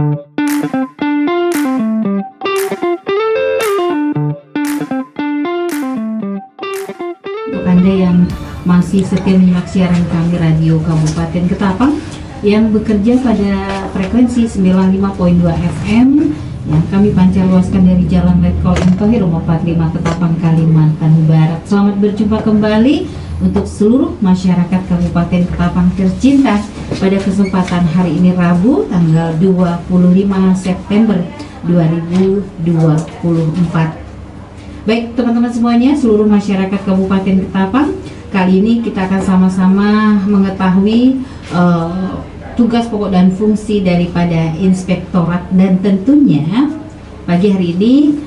Untuk Anda yang masih setia menyimak siaran kami Radio Kabupaten Ketapang yang bekerja pada frekuensi 95.2 FM yang kami pancar luaskan dari Jalan Letkol Intohir Rumah 45 Ketapang, Kalimantan Barat. Selamat berjumpa kembali untuk seluruh masyarakat Kabupaten Ketapang tercinta pada kesempatan hari ini Rabu tanggal 25 September 2024. Baik teman-teman semuanya, seluruh masyarakat Kabupaten Ketapang, kali ini kita akan sama-sama mengetahui tugas pokok dan fungsi daripada inspektorat, dan tentunya pagi hari ini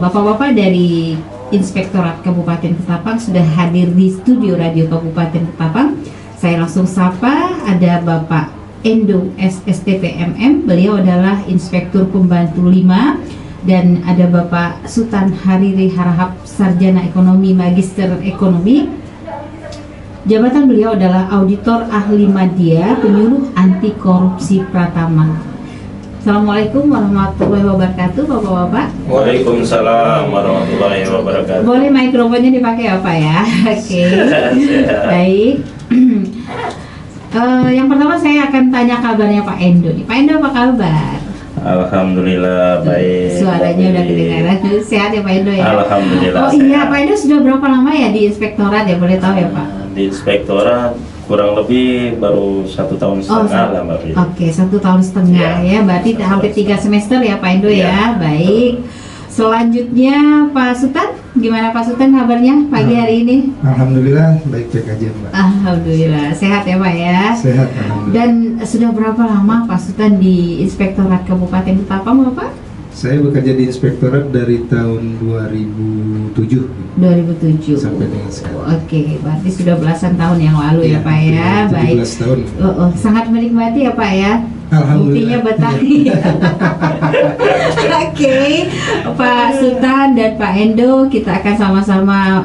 bapak-bapak dari Inspektorat Kabupaten Ketapang sudah hadir di studio Radio Kabupaten Ketapang. Saya langsung sapa, ada Bapak Endo SSTP MM, beliau adalah Inspektur Pembantu 5, dan ada Bapak Sutan Hariri Harahap, Sarjana Ekonomi Magister Ekonomi. Jabatan beliau adalah Auditor Ahli Madya Penyuluh Anti Korupsi Pratama. Assalamualaikum warahmatullahi wabarakatuh, Bapak-bapak. Waalaikumsalam warahmatullahi wabarakatuh. Boleh mikrofonnya dipakai apa ya? Oke. Baik. Yang pertama saya akan tanya kabarnya Pak Endo nih. Pak Endo apa kabar? Alhamdulillah baik. Suaranya udah kedengaran. Sehat ya Pak Endo ya? Alhamdulillah. Oh iya, Pak Endo sudah berapa lama ya di inspektorat ya? Boleh tahu ya Pak? Di inspektorat kurang lebih baru 1 tahun setengah lah Mbak Fili. Oke, 1 tahun setengah ya. Berarti hampir 3 semester ya Pak Endo ya. Baik. Selanjutnya Pak Sutan, gimana Pak Sutan kabarnya pagi hari ini? Alhamdulillah baik-baik aja Mbak. Alhamdulillah, sehat ya Pak ya? Sehat alhamdulillah. Dan sudah berapa lama Pak Sutan di Inspektorat Kabupaten Ketapang Bapak? Saya bekerja di inspektorat dari tahun 2007 2007 sampai dengan sekarang. Oke, berarti sudah belasan tahun yang lalu ya Pak ya. 17 Baik. tahun. Sangat menikmati ya Pak ya. Buktinya Alhamdulillah. betah. Oke, Pak Sutan dan Pak Endo, kita akan sama-sama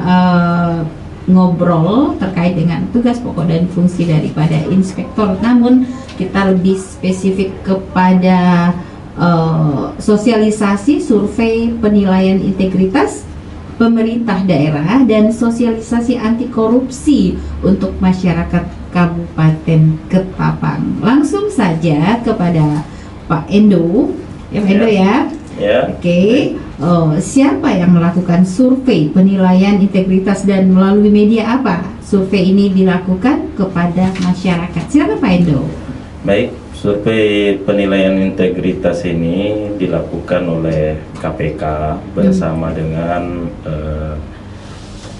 ngobrol terkait dengan tugas pokok dan fungsi daripada inspektor. Namun kita lebih spesifik kepada sosialisasi, survei, penilaian integritas pemerintah daerah, dan sosialisasi anti korupsi untuk masyarakat Kabupaten Ketapang. Langsung saja kepada Pak Endo, ya Pak Endo ya. Ya. Oke, siapa yang melakukan survei penilaian integritas dan melalui media apa survei ini dilakukan kepada masyarakat? Silakan Pak Endo. Baik, survei penilaian integritas ini dilakukan oleh KPK bersama dengan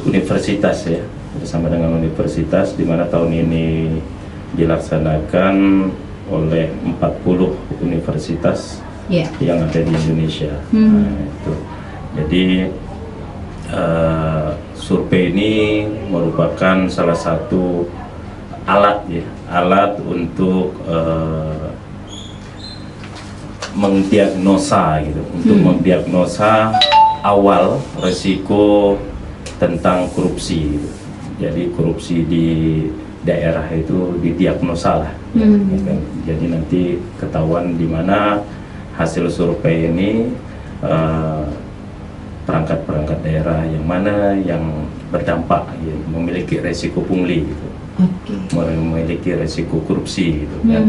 universitas ya, bersama dengan universitas, di mana tahun ini dilaksanakan oleh 40 universitas yang ada di Indonesia. Nah, itu. Jadi survei ini merupakan salah satu alat ya, alat untuk mendiagnosa gitu, untuk mendiagnosa awal resiko tentang korupsi gitu. Jadi korupsi di daerah itu didiagnosa lah, ya kan? Jadi nanti ketahuan di mana hasil survei ini perangkat-perangkat daerah yang mana yang berdampak ya, memiliki resiko pungli gitu. Memiliki resiko korupsi gitu kan.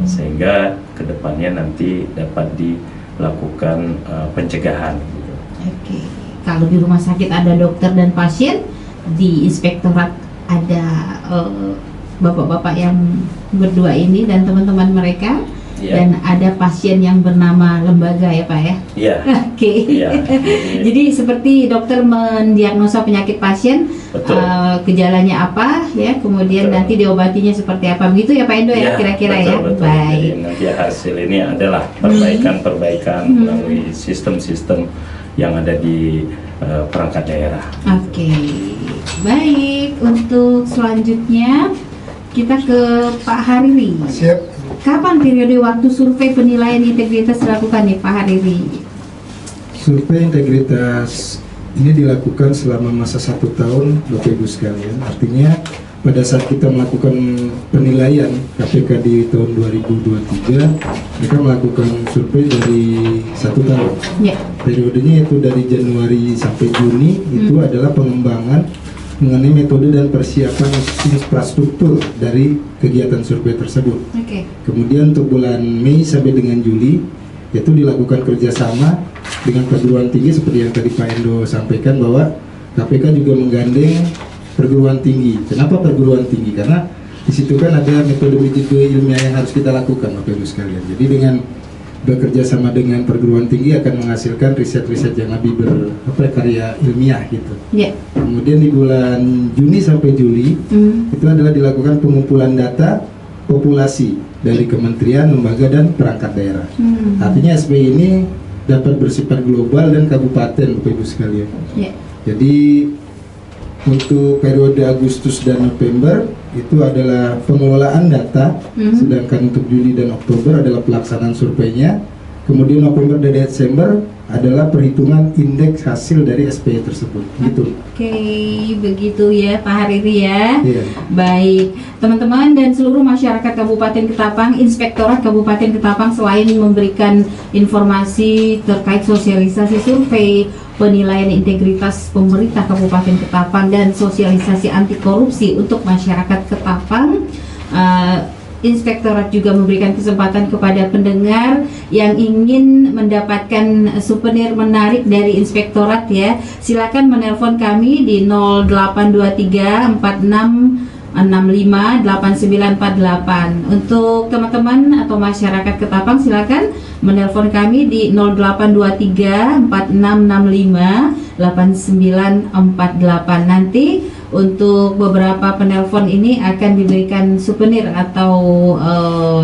Sehingga kedepannya nanti dapat dilakukan pencegahan gitu. Kalau di rumah sakit ada dokter dan pasien, di inspektorat ada bapak-bapak yang berdua ini dan teman-teman mereka. Dan ada pasien yang bernama lembaga ya Pak ya? Iya. Oke. Jadi seperti dokter mendiagnosa penyakit pasien, gejalanya apa ya, kemudian nanti diobatinya seperti apa, begitu ya Pak Endo ya kira-kira ya? Betul. Baik. Jadi nanti hasil ini adalah perbaikan melalui sistem-sistem yang ada di perangkat daerah. Oke. Baik, untuk selanjutnya kita ke Pak Hariri. Siap. Kapan periode waktu survei penilaian integritas dilakukan nih Pak Hariri? Survei integritas ini dilakukan selama masa 1 tahun Bapak Ibu sekalian. Artinya pada saat kita melakukan penilaian KPK di tahun 2023, mereka melakukan survei dari 1 tahun. Ya. Periodenya itu dari Januari sampai Juni, itu adalah pengembangan mengenai metode dan persiapan infrastruktur dari kegiatan survei tersebut. Oke. Kemudian untuk bulan Mei sampai dengan Juli, itu dilakukan kerjasama dengan perguruan tinggi seperti yang tadi Pak Endo sampaikan, bahwa KPK juga menggandeng perguruan tinggi. Kenapa perguruan tinggi? Karena di situ kan ada metode ilmiah yang harus kita lakukan, Bapak Ibu sekalian. Jadi dengan bekerja sama dengan perguruan tinggi akan menghasilkan riset-riset yang lebih berkarya ilmiah gitu. Ya. Kemudian di bulan Juni sampai Juli itu adalah dilakukan pengumpulan data populasi dari kementerian, lembaga dan perangkat daerah. Artinya SPI ini dapat bersifat global dan kabupaten, Bapak Ibu sekalian. Ya. Jadi untuk periode Agustus dan November itu adalah pengelolaan data, sedangkan untuk Juli dan Oktober adalah pelaksanaan surveinya. Kemudian November dan Desember adalah perhitungan indeks hasil dari SPI tersebut. Gitu. Oke, begitu ya Pak Hariri ya. Iya. Baik, teman-teman dan seluruh masyarakat Kabupaten Ketapang, Inspektorat Kabupaten Ketapang selain memberikan informasi terkait sosialisasi survei, penilaian integritas pemerintah Kabupaten Ketapang dan sosialisasi anti korupsi untuk masyarakat Ketapang, Inspektorat juga memberikan kesempatan kepada pendengar yang ingin mendapatkan souvenir menarik dari Inspektorat ya. Silakan menelpon kami di 0823 46 65 8948. Untuk teman-teman atau masyarakat Ketapang silakan menelpon kami di 0823 4665 8948. Nanti untuk beberapa penelpon ini akan diberikan souvenir atau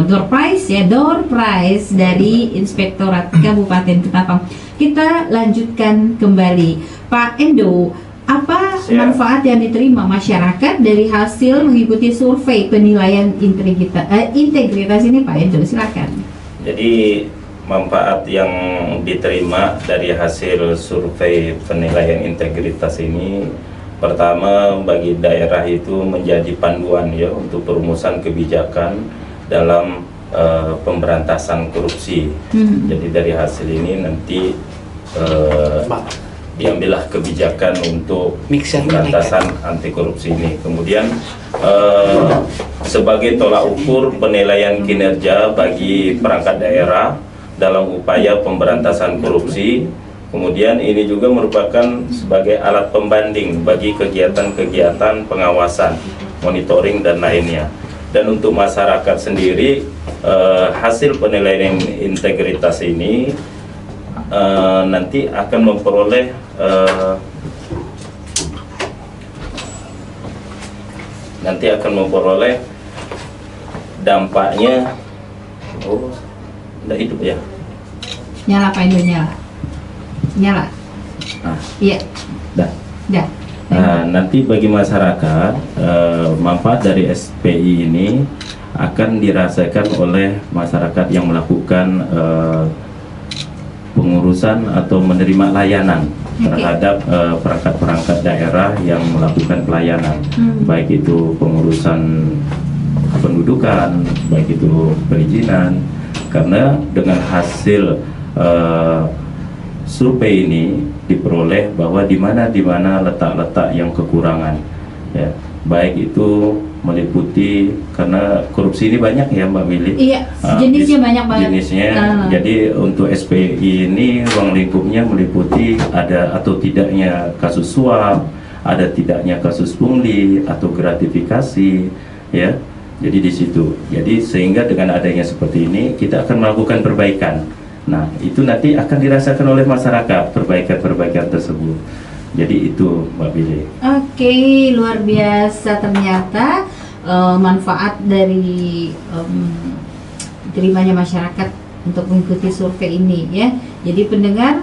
door prize ya, door prize dari Inspektorat Kabupaten Ketapang. Kita lanjutkan kembali, Pak Endo. Apa manfaat yang diterima masyarakat dari hasil mengikuti survei penilaian integritas ini, Pak Endo? Silakan. Jadi manfaat yang diterima dari hasil survei penilaian integritas ini, pertama, bagi daerah itu menjadi panduan ya untuk perumusan kebijakan dalam pemberantasan korupsi. Jadi dari hasil ini nanti diambillah kebijakan untuk pemberantasan anti korupsi ini. Kemudian sebagai tolak ukur penilaian kinerja bagi perangkat daerah dalam upaya pemberantasan korupsi. Kemudian ini juga merupakan sebagai alat pembanding bagi kegiatan-kegiatan pengawasan, monitoring dan lainnya. Dan untuk masyarakat sendiri, hasil penilaian integritas ini nanti akan memperoleh dampaknya. Oh, udah hidup ya? Nyala Pak Endo, nyala. Iya. Dah. Nah, nanti bagi masyarakat, manfaat dari SPI ini akan dirasakan oleh masyarakat yang melakukan pengurusan atau menerima layanan terhadap perangkat-perangkat daerah yang melakukan pelayanan, baik itu pengurusan kependudukan, baik itu perizinan. Karena dengan hasil survei ini diperoleh bahwa di mana letak-letak yang kekurangan ya, baik itu meliputi, karena korupsi ini banyak ya Mbak Mili. Iya, jenisnya banyak banget. Jenisnya, jadi untuk SPI ini ruang lingkupnya meliputi ada atau tidaknya kasus suap, ada tidaknya kasus pungli atau gratifikasi ya. Jadi di situ. Jadi sehingga dengan adanya seperti ini kita akan melakukan perbaikan. Nah, itu nanti akan dirasakan oleh masyarakat perbaikan-perbaikan tersebut. Jadi itu Mbak Billy. Oke, luar biasa ternyata manfaat dari terimanya masyarakat untuk mengikuti survei ini ya. Jadi pendengar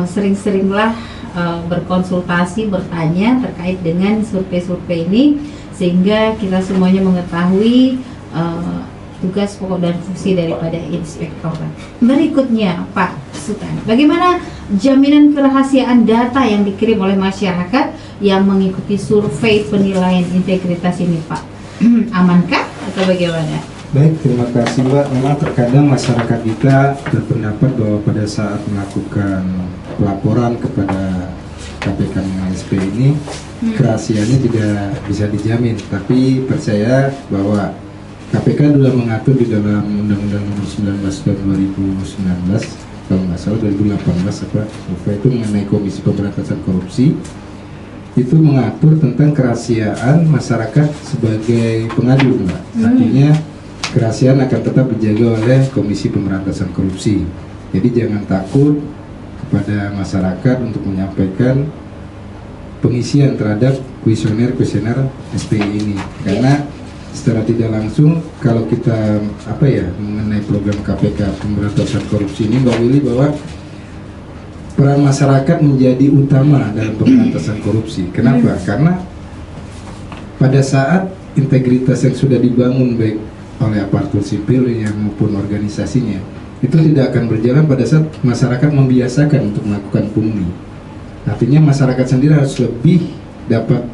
sering-seringlah berkonsultasi, bertanya terkait dengan survei-survei ini, sehingga kita semuanya mengetahui tugas pokok dan fungsi daripada inspektor. Berikutnya Pak Sultan, bagaimana jaminan kerahasiaan data yang dikirim oleh masyarakat yang mengikuti survei penilaian integritas ini Pak? Amankah atau bagaimana? Baik, terima kasih Mbak. Memang terkadang masyarakat kita berpendapat bahwa pada saat melakukan pelaporan kepada KPK mengenai SP ini, kerahasiaannya tidak bisa dijamin. Tapi percaya bahwa KPK sudah mengatur di dalam Undang-Undang Nomor 19 tahun 2019, kalau nggak salah 2018 survei itu mengenai Komisi Pemberantasan Korupsi, itu mengatur tentang kerahasiaan masyarakat sebagai pengadu, Mbak. Artinya kerahasiaan akan tetap dijaga oleh Komisi Pemberantasan Korupsi. Jadi jangan takut kepada masyarakat untuk menyampaikan pengisian terhadap kuesioner SPI ini, karena secara tidak langsung kalau kita mengenai program KPK Pemberantasan Korupsi ini, Mbak Willy, bahwa peran masyarakat menjadi utama dalam pemberantasan korupsi. Kenapa? Karena pada saat integritas yang sudah dibangun baik oleh aparatur sipil yang maupun organisasinya, itu tidak akan berjalan pada saat masyarakat membiasakan untuk melakukan pungli. Artinya masyarakat sendiri harus lebih dapat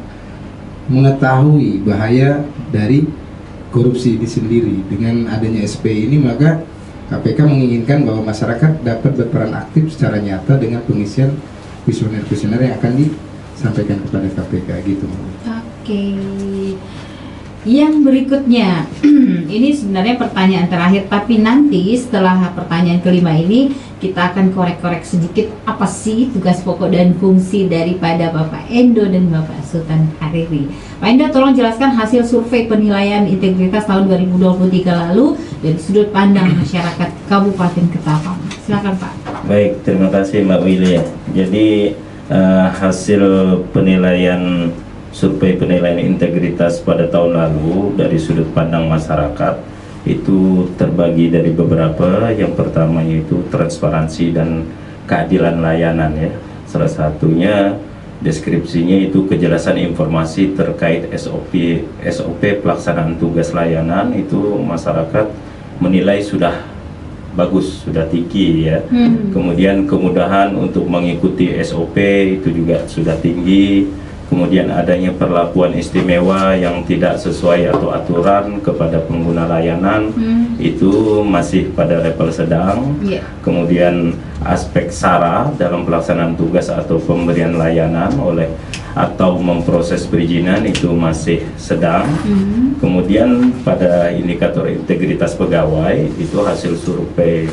mengetahui bahaya dari korupsi ini sendiri. Dengan adanya SP ini, maka KPK menginginkan bahwa masyarakat dapat berperan aktif secara nyata dengan pengisian kuesioner yang akan disampaikan kepada KPK gitu. Oke. Yang berikutnya, ini sebenarnya pertanyaan terakhir, tapi nanti setelah pertanyaan kelima ini kita akan korek-korek sedikit apa sih tugas pokok dan fungsi daripada Bapak Endo dan Bapak Sultan Hariri. Pak Endo, tolong jelaskan hasil survei penilaian integritas tahun 2023 lalu dari sudut pandang masyarakat Kabupaten Ketapang. Silakan Pak. Baik, terima kasih Mbak Willy. Jadi hasil penilaian survei penilaian integritas pada tahun lalu dari sudut pandang masyarakat itu terbagi dari beberapa. Yang pertama yaitu transparansi dan keadilan layanan ya. Salah satunya deskripsinya itu kejelasan informasi terkait SOP pelaksanaan tugas layanan, itu masyarakat menilai sudah bagus, sudah tinggi ya. Kemudian kemudahan untuk mengikuti SOP itu juga sudah tinggi. Kemudian adanya perlakuan istimewa yang tidak sesuai atau aturan kepada pengguna layanan itu masih pada level sedang. Kemudian aspek SARA dalam pelaksanaan tugas atau pemberian layanan oleh atau memproses perizinan itu masih sedang. Kemudian pada indikator integritas pegawai itu hasil survei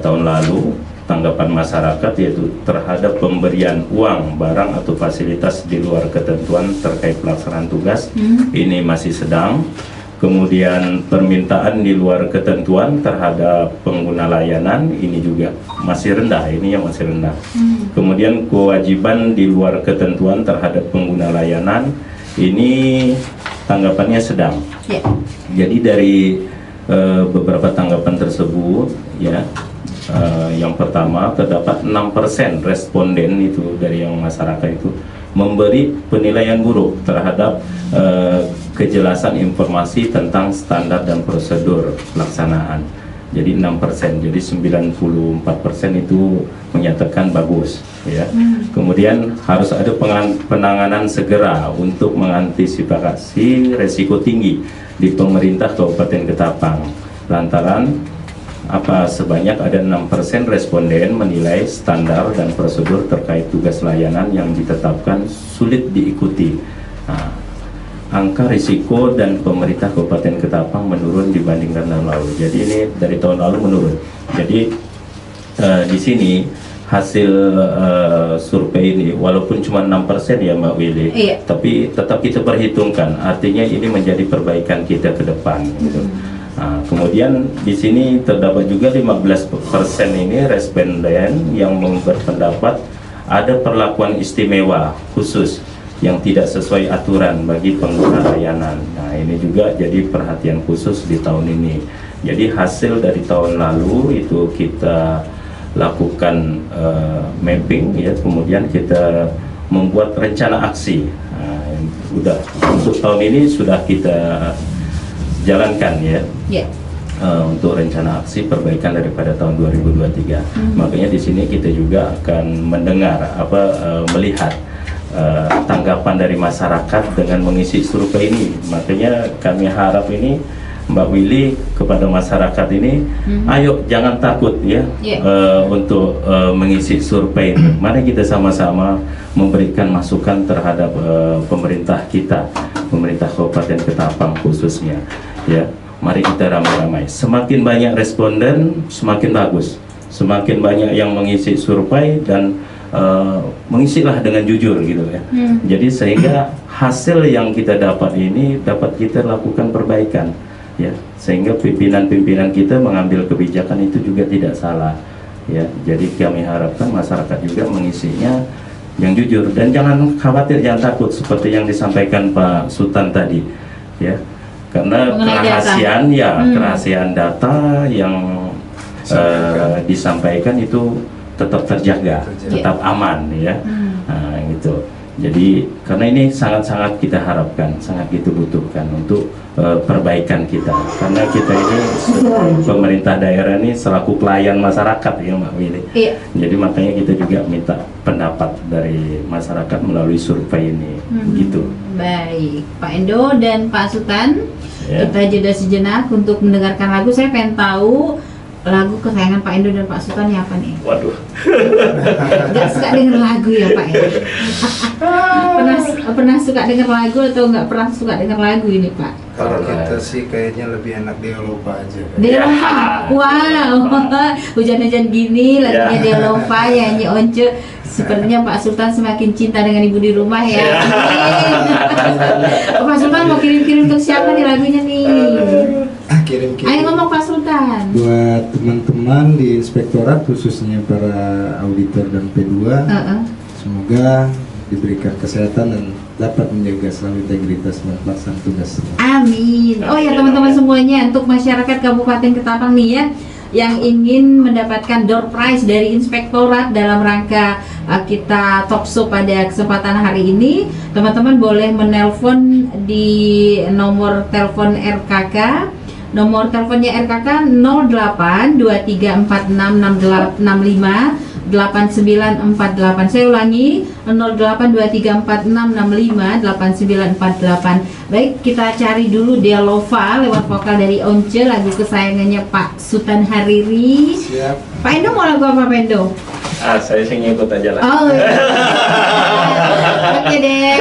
tahun lalu, tanggapan masyarakat yaitu terhadap pemberian uang, barang atau fasilitas di luar ketentuan terkait pelaksanaan tugas ini masih sedang. Kemudian permintaan di luar ketentuan terhadap pengguna layanan ini juga masih rendah, ini yang masih rendah. Kemudian kewajiban di luar ketentuan terhadap pengguna layanan ini tanggapannya sedang. Jadi dari beberapa tanggapan tersebut ya, yang pertama terdapat 6% responden itu dari yang masyarakat itu memberi penilaian buruk terhadap kejelasan informasi tentang standar dan prosedur pelaksanaan. Jadi 6%, jadi 94% itu menyatakan bagus ya. Kemudian harus ada penanganan segera untuk mengantisipasi resiko tinggi di pemerintah Kabupaten Ketapang. Lantaran sebanyak ada 6% responden menilai standar dan prosedur terkait tugas layanan yang ditetapkan sulit diikuti. Angka risiko dan pemerintah Kabupaten Ketapang menurun dibandingkan tahun lalu. Jadi ini dari tahun lalu menurun. Jadi di sini hasil survei ini walaupun cuma 6% ya Mbak Willy, tapi tetap kita perhitungkan. Artinya ini menjadi perbaikan kita ke depan. Gitu. Kemudian di sini terdapat juga 15% ini responden yang berpendapat ada perlakuan istimewa khusus yang tidak sesuai aturan bagi pengguna layanan. Nah ini juga jadi perhatian khusus di tahun ini. Jadi hasil dari tahun lalu itu kita lakukan mapping ya, kemudian kita membuat rencana aksi. Untuk tahun ini sudah kita jalankan ya. Ya. Untuk rencana aksi perbaikan daripada tahun 2023. Makanya di sini kita juga akan mendengar melihat tanggapan dari masyarakat dengan mengisi survei ini. Makanya kami harap ini Mbak Willy kepada masyarakat ini, ayo jangan takut ya untuk mengisi survei ini. Mari kita sama-sama memberikan masukan terhadap pemerintah kita, pemerintah Kabupaten Ketapang khususnya ya. Mari kita ramai-ramai. Semakin banyak responden, semakin bagus. Semakin banyak yang mengisi survei dan mengisilah dengan jujur gitu ya. Jadi sehingga hasil yang kita dapat ini dapat kita lakukan perbaikan ya. Sehingga pimpinan-pimpinan kita mengambil kebijakan itu juga tidak salah ya. Jadi kami harapkan masyarakat juga mengisinya yang jujur dan jangan khawatir, jangan takut seperti yang disampaikan Pak Sultan tadi ya. Karena kerahasiaan kerahasiaan data yang disampaikan itu tetap terjaga, tetap aman ya. Nah, gitu. Jadi karena ini sangat-sangat kita harapkan, sangat kita butuhkan untuk perbaikan kita. Karena kita ini pemerintah daerah ini selaku pelayan masyarakat ya Mbak Willy. Jadi makanya kita juga minta pendapat dari masyarakat melalui survei ini. Begitu. Baik, Pak Endo dan Pak Sultan, kita jeda sejenak untuk mendengarkan lagu. Saya pengen tahu lagu kesayangan Pak Endo dan Pak Sultan apa nih? Waduh. Nggak suka denger lagu ya Pak Endo? pernah suka denger lagu atau nggak pernah suka denger lagu ini Pak? Kalau kita sih kayaknya lebih enak Deolopa aja. Deolopa, wow, hujan-hujan gini lagunya Deolopa ya nyanyi Once. Sepertinya Pak Sultan semakin cinta dengan ibu di rumah ya. Pak Sultan mau kirim-kirim untuk siapa nih lagunya nih? Kirim-kirim. Ayo ngomong Pak Sultan. Buat teman-teman di inspektorat khususnya para auditor dan P2, semoga diberikan kesehatan dan dapat menjaga selalu integritas dan pelaksanaan tugas. Amin. Oh ya teman-teman semuanya, untuk masyarakat Kabupaten Ketapang nih ya, yang ingin mendapatkan door prize dari inspektorat dalam rangka kita talk show pada kesempatan hari ini, teman-teman boleh menelpon di nomor telepon RKK. Nomor teleponnya RKK 08 2346 8948. Saya ulangi 08 2346 8948. Baik, kita cari dulu Deolova lewat vokal dari Once, lagu kesayangannya Pak Sultan Hariri. Siap. Pak Endo mau lagu apa Pak Endo? Saya sih ngikut aja lah. Oh iya. Oke deh,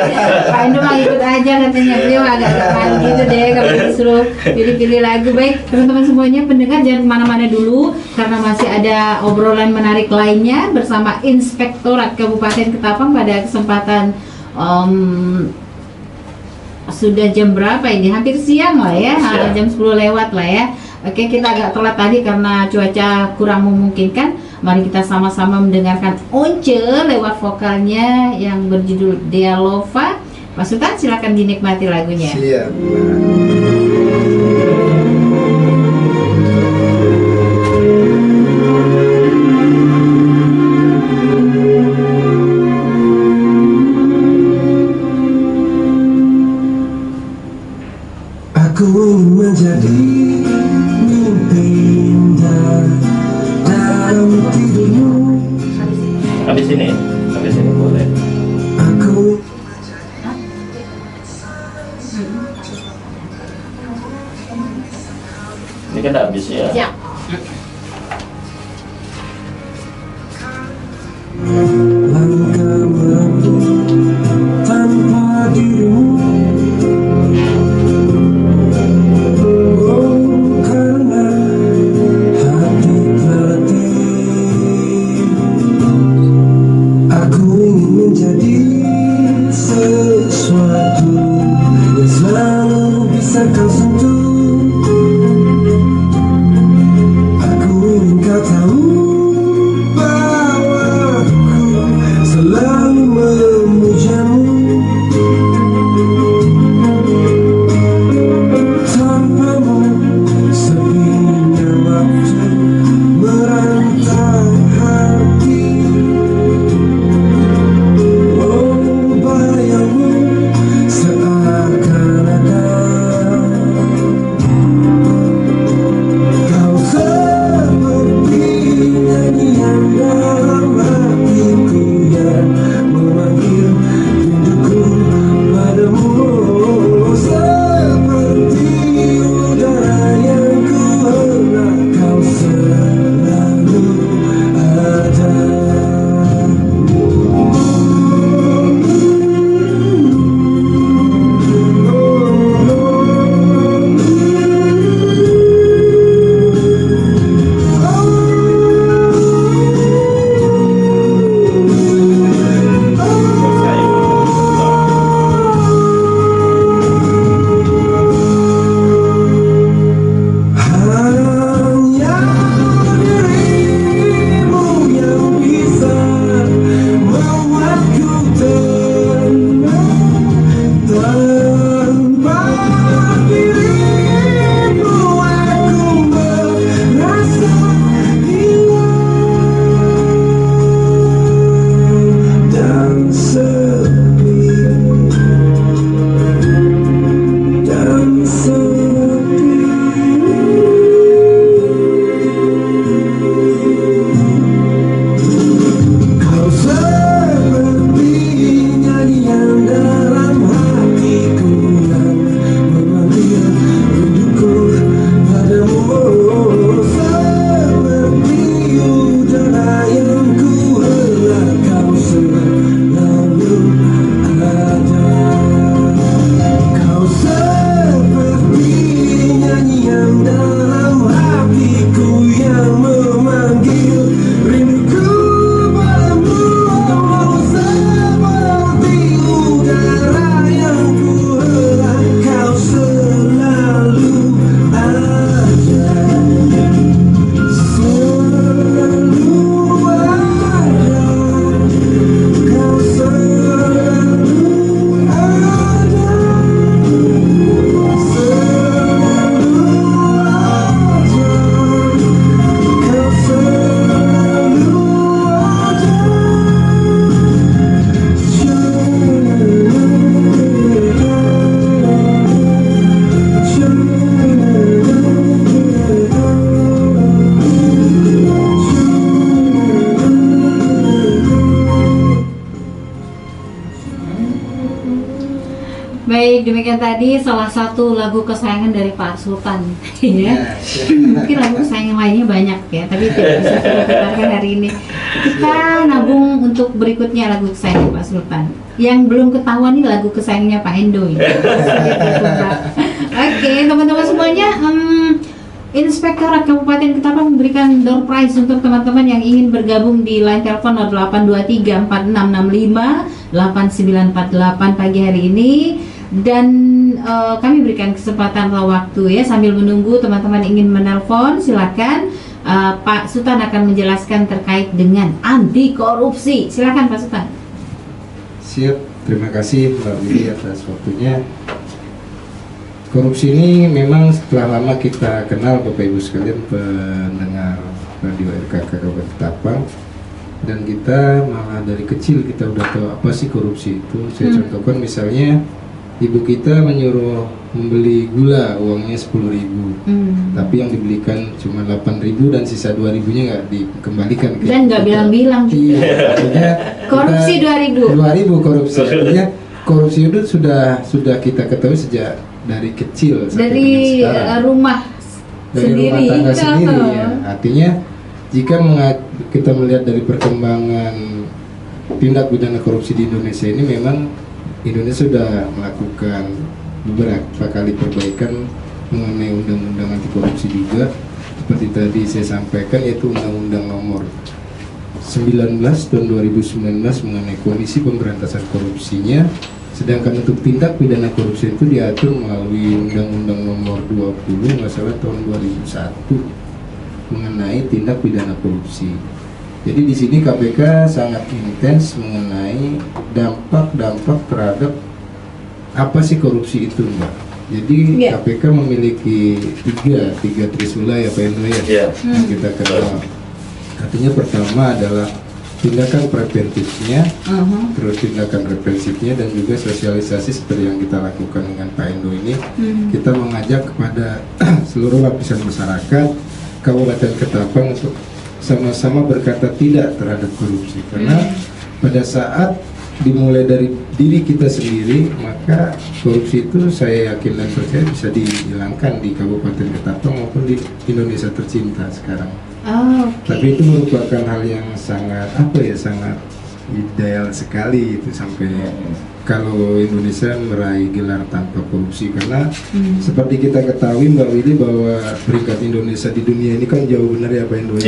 Pak Endo mau ikut aja katanya, beliau agak keren gitu deh kalau disuruh pilih-pilih lagu. Baik teman-teman semuanya, pendengar jangan kemana-mana dulu karena masih ada obrolan menarik lainnya bersama Inspektorat Kabupaten Ketapang pada kesempatan sudah jam berapa ini? Hampir siang lah ya, jam 10 lewat lah ya. Oke, kita agak telat tadi karena cuaca kurang memungkinkan. Mari kita sama-sama mendengarkan Once lewat vokalnya yang berjudul Deolova. Pak Sultan silakan dinikmati lagunya. Siap. Aku ingin menjadi mimpi indah dalam tidurmu. Habis ini boleh. Aku Ini kan habis ya. Siap. langkah menempuh tanpa dirimu. Oh, karena hati terlatih. Aku ingin menjadi sesuatu yang selalu bisa kau sentuh. Aku ingin kau tahu bahwa aku selalu memujamu. Tanpamu sepinya waktu merantai hati. Oh, bayangmu seakan ada demikian tadi salah satu lagu kesayangan dari Pak Sultan. Ya. Mungkin lagu kesayangan lainnya banyak ya, tapi tidak bisa kita putarkan hari ini. Kita nabung untuk berikutnya lagu kesayangan Pak Sultan. Yang belum ketahuan nih lagu kesayangannya Pak Endo ini. Oke, teman-teman semuanya, Inspektorat Kabupaten Ketapang memberikan door prize untuk teman-teman yang ingin bergabung di line telepon 082346658948 pagi hari ini. Dan kami berikan kesempatan waktu ya, sambil menunggu teman-teman ingin menelpon, silakan. Pak Sultan akan menjelaskan terkait dengan anti korupsi. Silakan Pak Sultan. Siap, terima kasih Mbak Willy atas waktunya. Korupsi ini memang setelah lama kita kenal Bapak Ibu sekalian pendengar radio RKK Kabupaten Ketapang, dan kita malah dari kecil kita udah tahu apa sih korupsi itu. Saya contohkan misalnya ibu kita menyuruh membeli gula, uangnya 10.000, tapi yang dibelikan cuma 8.000 dan sisa 2.000-nya nggak dikembalikan ke Dan nggak kita. bilang-bilang juga. Iya, artinya Korupsi 2.000. 2.000 korupsi. Artinya korupsi itu sudah kita ketahui sejak dari kecil sampai Dari dengan sekarang. rumah Dari sendiri. rumah tangga sendiri ya. Artinya jika kita melihat dari perkembangan tindak pidana korupsi di Indonesia ini, memang Indonesia sudah melakukan beberapa kali perbaikan mengenai undang-undang anti korupsi juga. Seperti tadi saya sampaikan, yaitu Undang-Undang Nomor 19 tahun 2019 mengenai Komisi Pemberantasan Korupsinya. Sedangkan untuk tindak pidana korupsi itu diatur melalui Undang-Undang Nomor 20 nggak salah tahun 2001 mengenai tindak pidana korupsi. Jadi di sini KPK sangat intens mengenai dampak-dampak terhadap apa sih korupsi itu, Mbak. Jadi KPK memiliki tiga trisula ya Pak Endo ya, yang kita kenal. Artinya pertama adalah tindakan preventifnya, terus tindakan represifnya, dan juga sosialisasi seperti yang kita lakukan dengan Pak Endo ini. Kita mengajak kepada seluruh lapisan masyarakat Kabupaten Ketapang untuk sama-sama berkata tidak terhadap korupsi, karena pada saat dimulai dari diri kita sendiri, maka korupsi itu saya yakin dan percaya bisa dihilangkan di Kabupaten Ketapang maupun di Indonesia tercinta sekarang. Tapi itu merupakan hal yang sangat sangat ideal sekali itu, sampai kalau Indonesia meraih gelar tanpa korupsi, karena seperti kita ketahui Mbak Willy bahwa peringkat Indonesia di dunia ini kan jauh benar ya Pak Endo.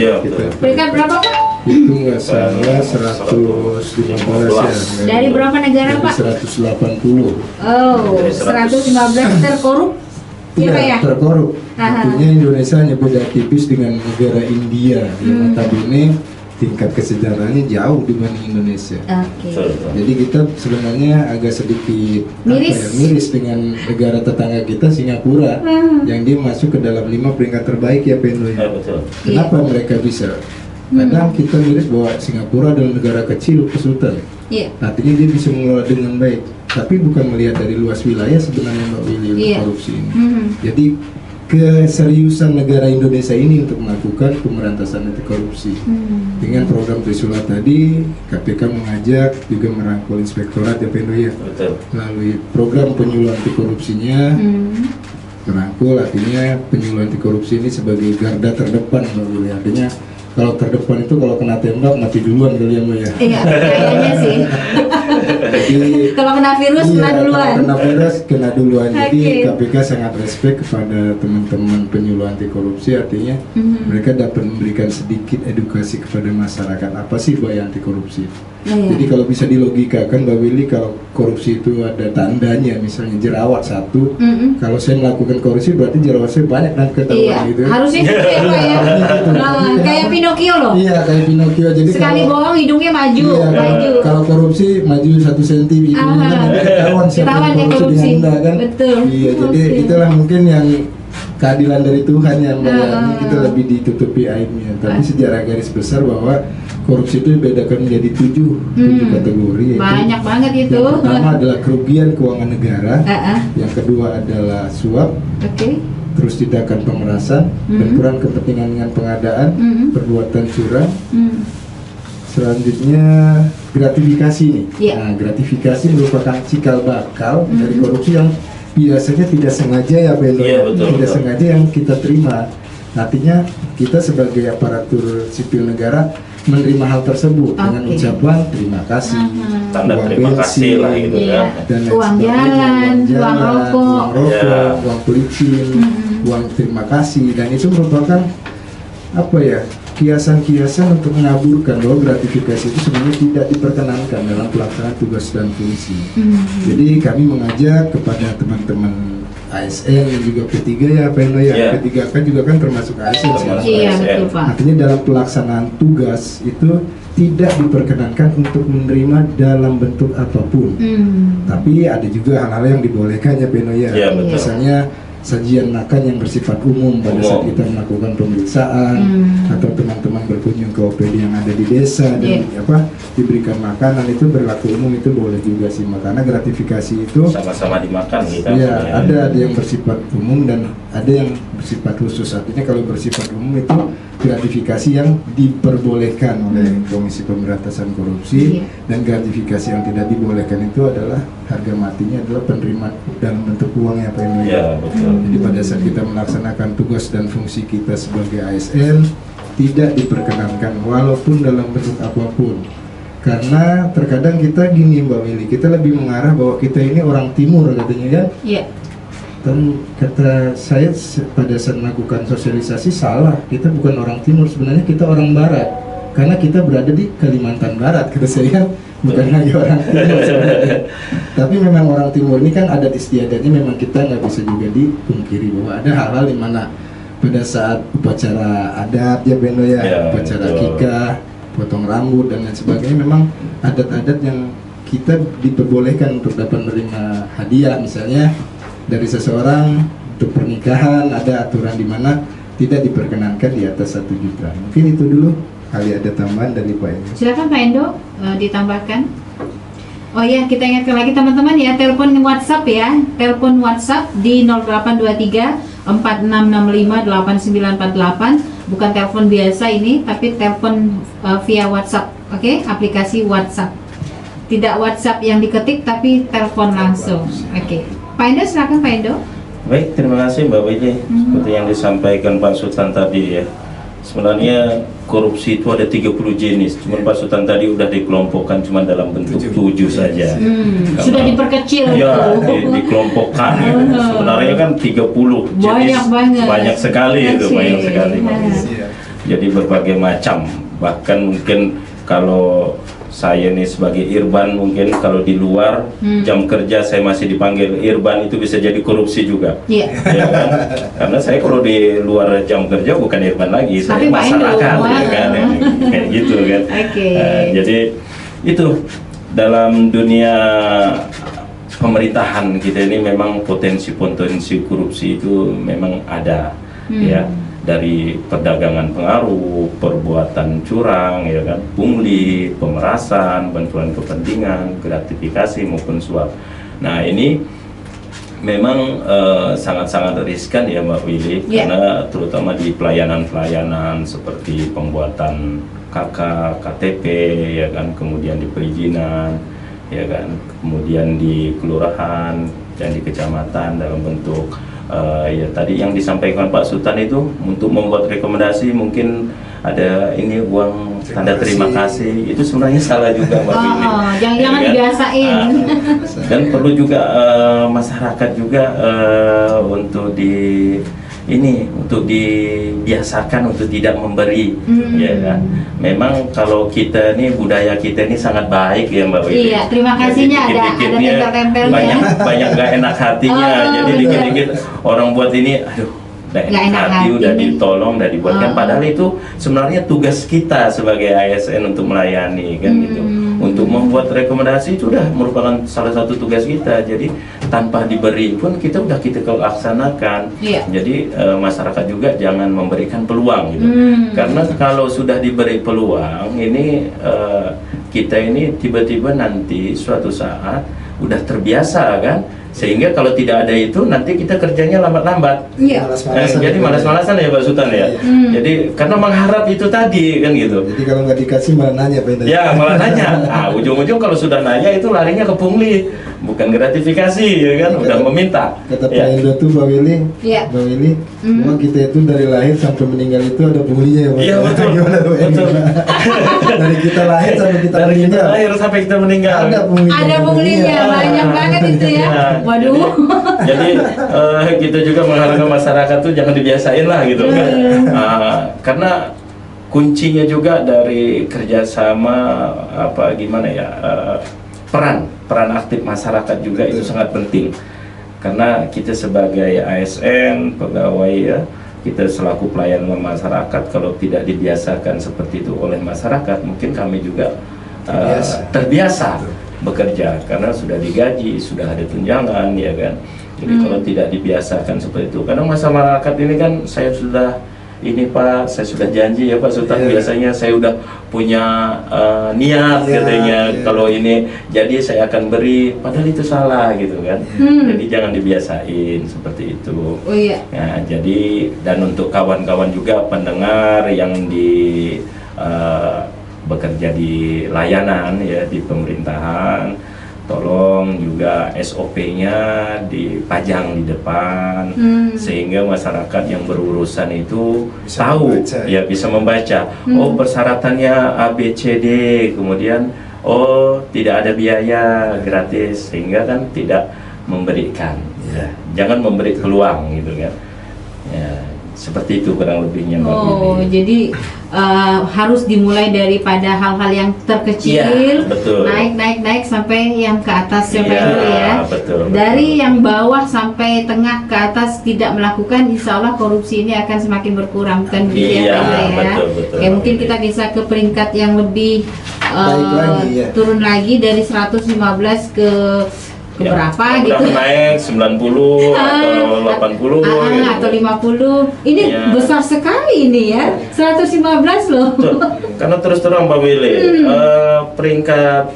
Peringkat berapa Pak? Itu nggak salah 115 ya. Dari berapa negara Pak? 180. Oh, 115 terkorup. Iya, ya? terkorup. Artinya Indonesia hanya beda tipis dengan negara India yang notabene tingkat kesejahteraannya jauh dibanding Indonesia. Jadi kita sebenarnya agak sedikit miris dengan negara tetangga kita Singapura, yang dia masuk ke dalam 5 peringkat terbaik ya Pendo ya. Kenapa mereka bisa? Kadang kita miris bahwa Singapura adalah negara kecil, Sultan. Artinya dia bisa mengelola dengan baik, tapi bukan melihat dari luas wilayah sebenarnya Mbak Willy korupsi ini. Jadi keseriusan negara Indonesia ini untuk melakukan pemberantasan anti korupsi dengan program Trisula tadi, KPK mengajak juga merangkul inspektorat ya Pendo ya, melalui program penyuluhan anti korupsinya. Merangkul artinya penyuluhan anti korupsi ini sebagai garda terdepan Mbak Willy. Artinya kalau terdepan itu kalau kena tembak mati duluan kali ya Mbak ya. Iya, kayaknya sih. Jadi, kalau kena virus kena duluan. Kalau kena virus kena duluan. Jadi KPK sangat respect kepada teman-teman penyuluh anti korupsi, artinya mereka dapat memberikan sedikit edukasi kepada masyarakat apa sih bahaya anti korupsi. Jadi kalau bisa dilogikakan Mbak Willy, kalau korupsi itu ada tandanya, misalnya jerawat satu, kalau saya melakukan korupsi berarti jerawat saya banyak dan ketahuan gitu. Harusnya gitu ya Pak ya. Kayak Pinocchio loh. Iya, kayak Pinocchio. Jadi sekali bohong hidungnya maju. Kalau korupsi maju 1 cm hidungnya nanti ketahuan siapa yang korupsi dengan Anda kan. Betul. Iya, jadi itulah mungkin yang keadilan dari Tuhan yang ini kita lebih ditutupi aibnya. Tapi sejarah garis besar bahwa korupsi itu dibedakan menjadi 7 kategori. Banyak banget itu. Yang pertama adalah kerugian keuangan negara. Yang kedua adalah suap. Terus tindakan pemerasan, benturan kepentingan dengan pengadaan, perbuatan curang, Selanjutnya gratifikasi nih. Iya. Nah, gratifikasi merupakan cikal bakal dari korupsi yang biasanya tidak sengaja ya Beno, Iya, betul, tidak betul. sengaja yang kita terima. Artinya kita sebagai aparatur sipil negara menerima hal tersebut dengan Oke. ucapan terima kasih, Tanda uang terima kasih lah bensin, gitu Iya. kan. dan lain Uang sebagainya, jalan, uang rokok. Ya. uang pelicin, uang terima kasih, dan itu merupakan apa ya, kiasan-kiasan untuk mengaburkan bahwa gratifikasi itu sebenarnya tidak diperkenankan dalam pelaksanaan tugas dan fungsi. Jadi kami mengajak kepada teman-teman ASN dan juga P3 ya Peno ya, Ya. P3K juga kan termasuk ASN. Termasuk. Iya, ASN. betul Pak. Artinya dalam pelaksanaan tugas itu tidak diperkenankan untuk menerima dalam bentuk apapun. Tapi ada juga hal-hal yang dibolehkan ya Peno ya. Iya, betul. Misalnya sajian makan yang bersifat umum pada saat Umum. kita melakukan pemeriksaan atau teman-teman berkunjung ke OPD yang ada di desa dan diberikan makanan, itu berlaku umum, itu boleh juga sih. Karena gratifikasi itu Sama-sama dimakan kita. ya ada yang bersifat umum dan ada yang bersifat khusus. Artinya kalau bersifat umum itu gratifikasi yang diperbolehkan oleh Komisi Pemberantasan Korupsi, Iya. dan gratifikasi yang tidak dibolehkan itu adalah harga matinya adalah penerimaan dalam bentuk uang ya Pak Eno. Ya, betul. Jadi pada saat kita melaksanakan tugas dan fungsi kita sebagai ASN tidak diperkenankan walaupun dalam bentuk apapun. Karena terkadang kita gini Mbak Willy, kita lebih mengarah bahwa kita ini orang timur katanya kan. Iya. Dan kata saya pada saat melakukan sosialisasi salah, kita bukan orang timur, sebenarnya kita orang barat. Karena kita berada di Kalimantan Barat, kata saya kan bukan lagi orang timur sebenarnya. Tapi memang orang timur ini kan adat istiadatnya memang kita nggak bisa juga dipungkiri bahwa ada hal-hal di mana pada saat upacara adat ya Beno ya, Ya, upacara betul. akikah, potong rambut dan lain sebagainya, memang adat-adat yang kita diperbolehkan untuk dapat menerima hadiah misalnya dari seseorang untuk pernikahan, ada aturan di mana tidak diperkenankan di atas 1 juta. Mungkin itu dulu, kali ada tambahan dari Pak Endo. Silakan Pak Endo ditambahkan. Oh ya, kita ingatkan lagi teman-teman ya, telepon WhatsApp ya. Telepon WhatsApp di 0823 4665 8948. Bukan telepon biasa ini, tapi telepon via WhatsApp. Oke, aplikasi WhatsApp. Tidak WhatsApp yang diketik tapi telepon langsung. Oke. Pak Endo, silakan Pak Endo. Baik, terima kasih Mbak Willy. Seperti yang disampaikan Pak Sultan tadi ya. Sebenarnya korupsi itu ada 30 jenis. Cuman Pak Sultan tadi udah dikelompokkan cuma dalam bentuk 7 saja. Sudah diperkecil Ya, itu. dikelompokkan gitu. Sebenarnya kan 30 jenis. Banyak banget. Banyak sekali itu, Oke. banyak sekali. Mbak Nah. Willy. Jadi berbagai macam. Bahkan mungkin kalau saya nih sebagai Irban, mungkin kalau di luar jam kerja saya masih dipanggil Irban, itu bisa jadi korupsi juga. Iya. Ya kan? Karena saya kalau di luar jam kerja bukan Irban lagi, saya Tapi Pak Endo. masyarakat ya Wah. kan, kayak gitu kan. Oke. Jadi itu dalam dunia pemerintahan kita ini memang potensi-potensi korupsi itu memang ada, ya, dari perdagangan pengaruh, perbuatan curang, ya kan, pungli, pemerasan, bantuan kepentingan, gratifikasi maupun suap. Nah ini memang sangat-sangat riskan ya Mbak Willy, Yeah. karena terutama di pelayanan-pelayanan seperti pembuatan KK, KTP, ya kan, kemudian di perizinan, ya kan, kemudian di kelurahan dan di kecamatan dalam bentuk ya tadi yang disampaikan Pak Sultan itu untuk membuat rekomendasi, mungkin ada ini uang tanda terima kasih, itu sebenarnya salah juga Mbak Willy. Jangan Ya kan? dibiasain. Dan perlu juga masyarakat juga untuk dibiasakan untuk tidak memberi, ya kan. Memang kalau kita ini, budaya kita ini sangat baik ya Mbak Willy. Iya, terima kasihnya ada tempel-tempelnya. banyak nggak enak hatinya. Oh, Jadi betul. dikit-dikit orang buat ini, aduh, nggak enak hati, udah ditolong, udah dibuatkan. Padahal itu sebenarnya tugas kita sebagai ASN untuk melayani kan gitu. Untuk membuat rekomendasi itu udah merupakan salah satu tugas kita. Jadi tanpa diberi pun kita laksanakan. Iya. Jadi masyarakat juga jangan memberikan peluang gitu. Karena kalau sudah diberi peluang ini kita ini tiba-tiba nanti suatu saat udah terbiasa kan, sehingga kalau tidak ada itu nanti kita kerjanya lambat-lambat. Iya. Jadi malas-malasan ya Pak Sultan ya. Jadi karena mengharap itu tadi kan gitu. Jadi kalau nggak dikasih malah nanya Pak Endo. Ya malah nanya. Nah, ujung-ujung kalau sudah nanya itu larinya ke pungli, bukan gratifikasi ya kan, udah meminta. Kata Pak Ya. Endo tuh Pak Willy, Iya. Pak Willy, bahwa kita itu dari lahir sampai meninggal itu ada punglinya ya Pak. Iya betul. Gimana Pak Endo? Betul. Dari kita lahir sampai kita Dari kita meninggal. lahir sampai kita meninggal. Ada punglinya. Ada punglinya, banyak banget itu ya. Ya, Waduh. Jadi kita juga mengharapkan masyarakat tuh jangan dibiasain lah gitu kan. Karena kuncinya juga dari kerjasama apa gimana ya, peran aktif masyarakat juga itu sangat penting. Karena kita sebagai ASN pegawai ya, kita selaku pelayan masyarakat kalau tidak dibiasakan seperti itu oleh masyarakat, mungkin kami juga terbiasa bekerja karena sudah digaji, sudah ada tunjangan ya kan. Jadi kalau tidak dibiasakan seperti itu, kadang masyarakat ini kan saya sudah ini Pak, saya sudah janji ya Pak Sultan, biasanya saya udah punya niat katanya kalau ini jadi saya akan beri, padahal itu salah gitu kan. Jadi jangan dibiasain seperti itu. Oh iya. Nah, jadi dan untuk kawan-kawan juga pendengar yang di bekerja di layanan ya di pemerintahan, tolong juga SOP-nya dipajang di depan sehingga masyarakat yang berurusan itu Bisa tahu membaca, ya bisa membaca. Oh persyaratannya A B C D, kemudian oh tidak ada biaya gratis sehingga kan tidak memberikan. Ya. Jangan memberi peluang gitu kan. Ya, seperti itu kurang lebihnya Mbak Oh, Willy. jadi harus dimulai daripada hal-hal yang terkecil, Iya, betul. naik sampai yang ke atas ya Pak Iya, Endo ya. betul. Dari yang bawah sampai tengah ke atas tidak melakukan, insya Allah korupsi ini akan semakin berkurang kan gitu Iya, ya Pak Endo ya. betul. Ya mungkin kita bisa ke peringkat yang lebih Baik lagi, ya. turun lagi dari 115 ke Ya, berapa udah gitu. naik 90 atau 80 gitu. Atau 50. Ini Iya. besar sekali ini ya. 115 loh. Betul. Karena terus terang Mbak Willy, peringkat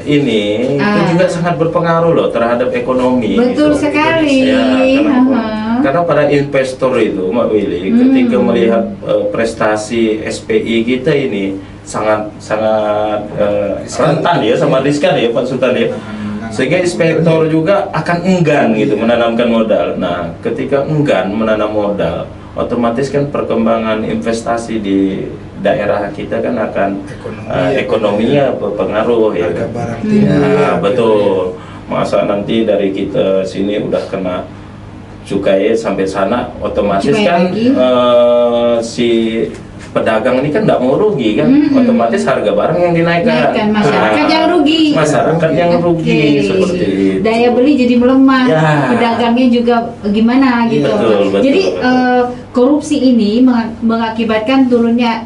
ini itu juga sangat berpengaruh loh terhadap ekonomi. Betul gitu. sekali. Ya, Aha. karena para investor itu Mbak Willy ketika melihat prestasi SPI kita ini sangat rentan ya sama riskan ya Pak Sultan ya. Sehingga investor juga akan enggan gitu menanamkan modal. Nah, ketika enggan menanam modal, otomatis kan perkembangan investasi di daerah kita kan akan ekonominya berpengaruh ya. Harga barang tinggi. Nah, betul. Masa nanti dari kita sini udah kena cukai sampai sana, otomatis Cukai kan lagi. si pedagang ini kan nggak mau rugi kan, otomatis harga barang yang dinaikkan. Naikkan, masyarakat Nah, yang rugi. Masyarakat yang rugi Oke. seperti itu. Daya beli jadi melemah, Ya. pedagangnya juga gimana gitu. Betul. Jadi korupsi ini mengakibatkan turunnya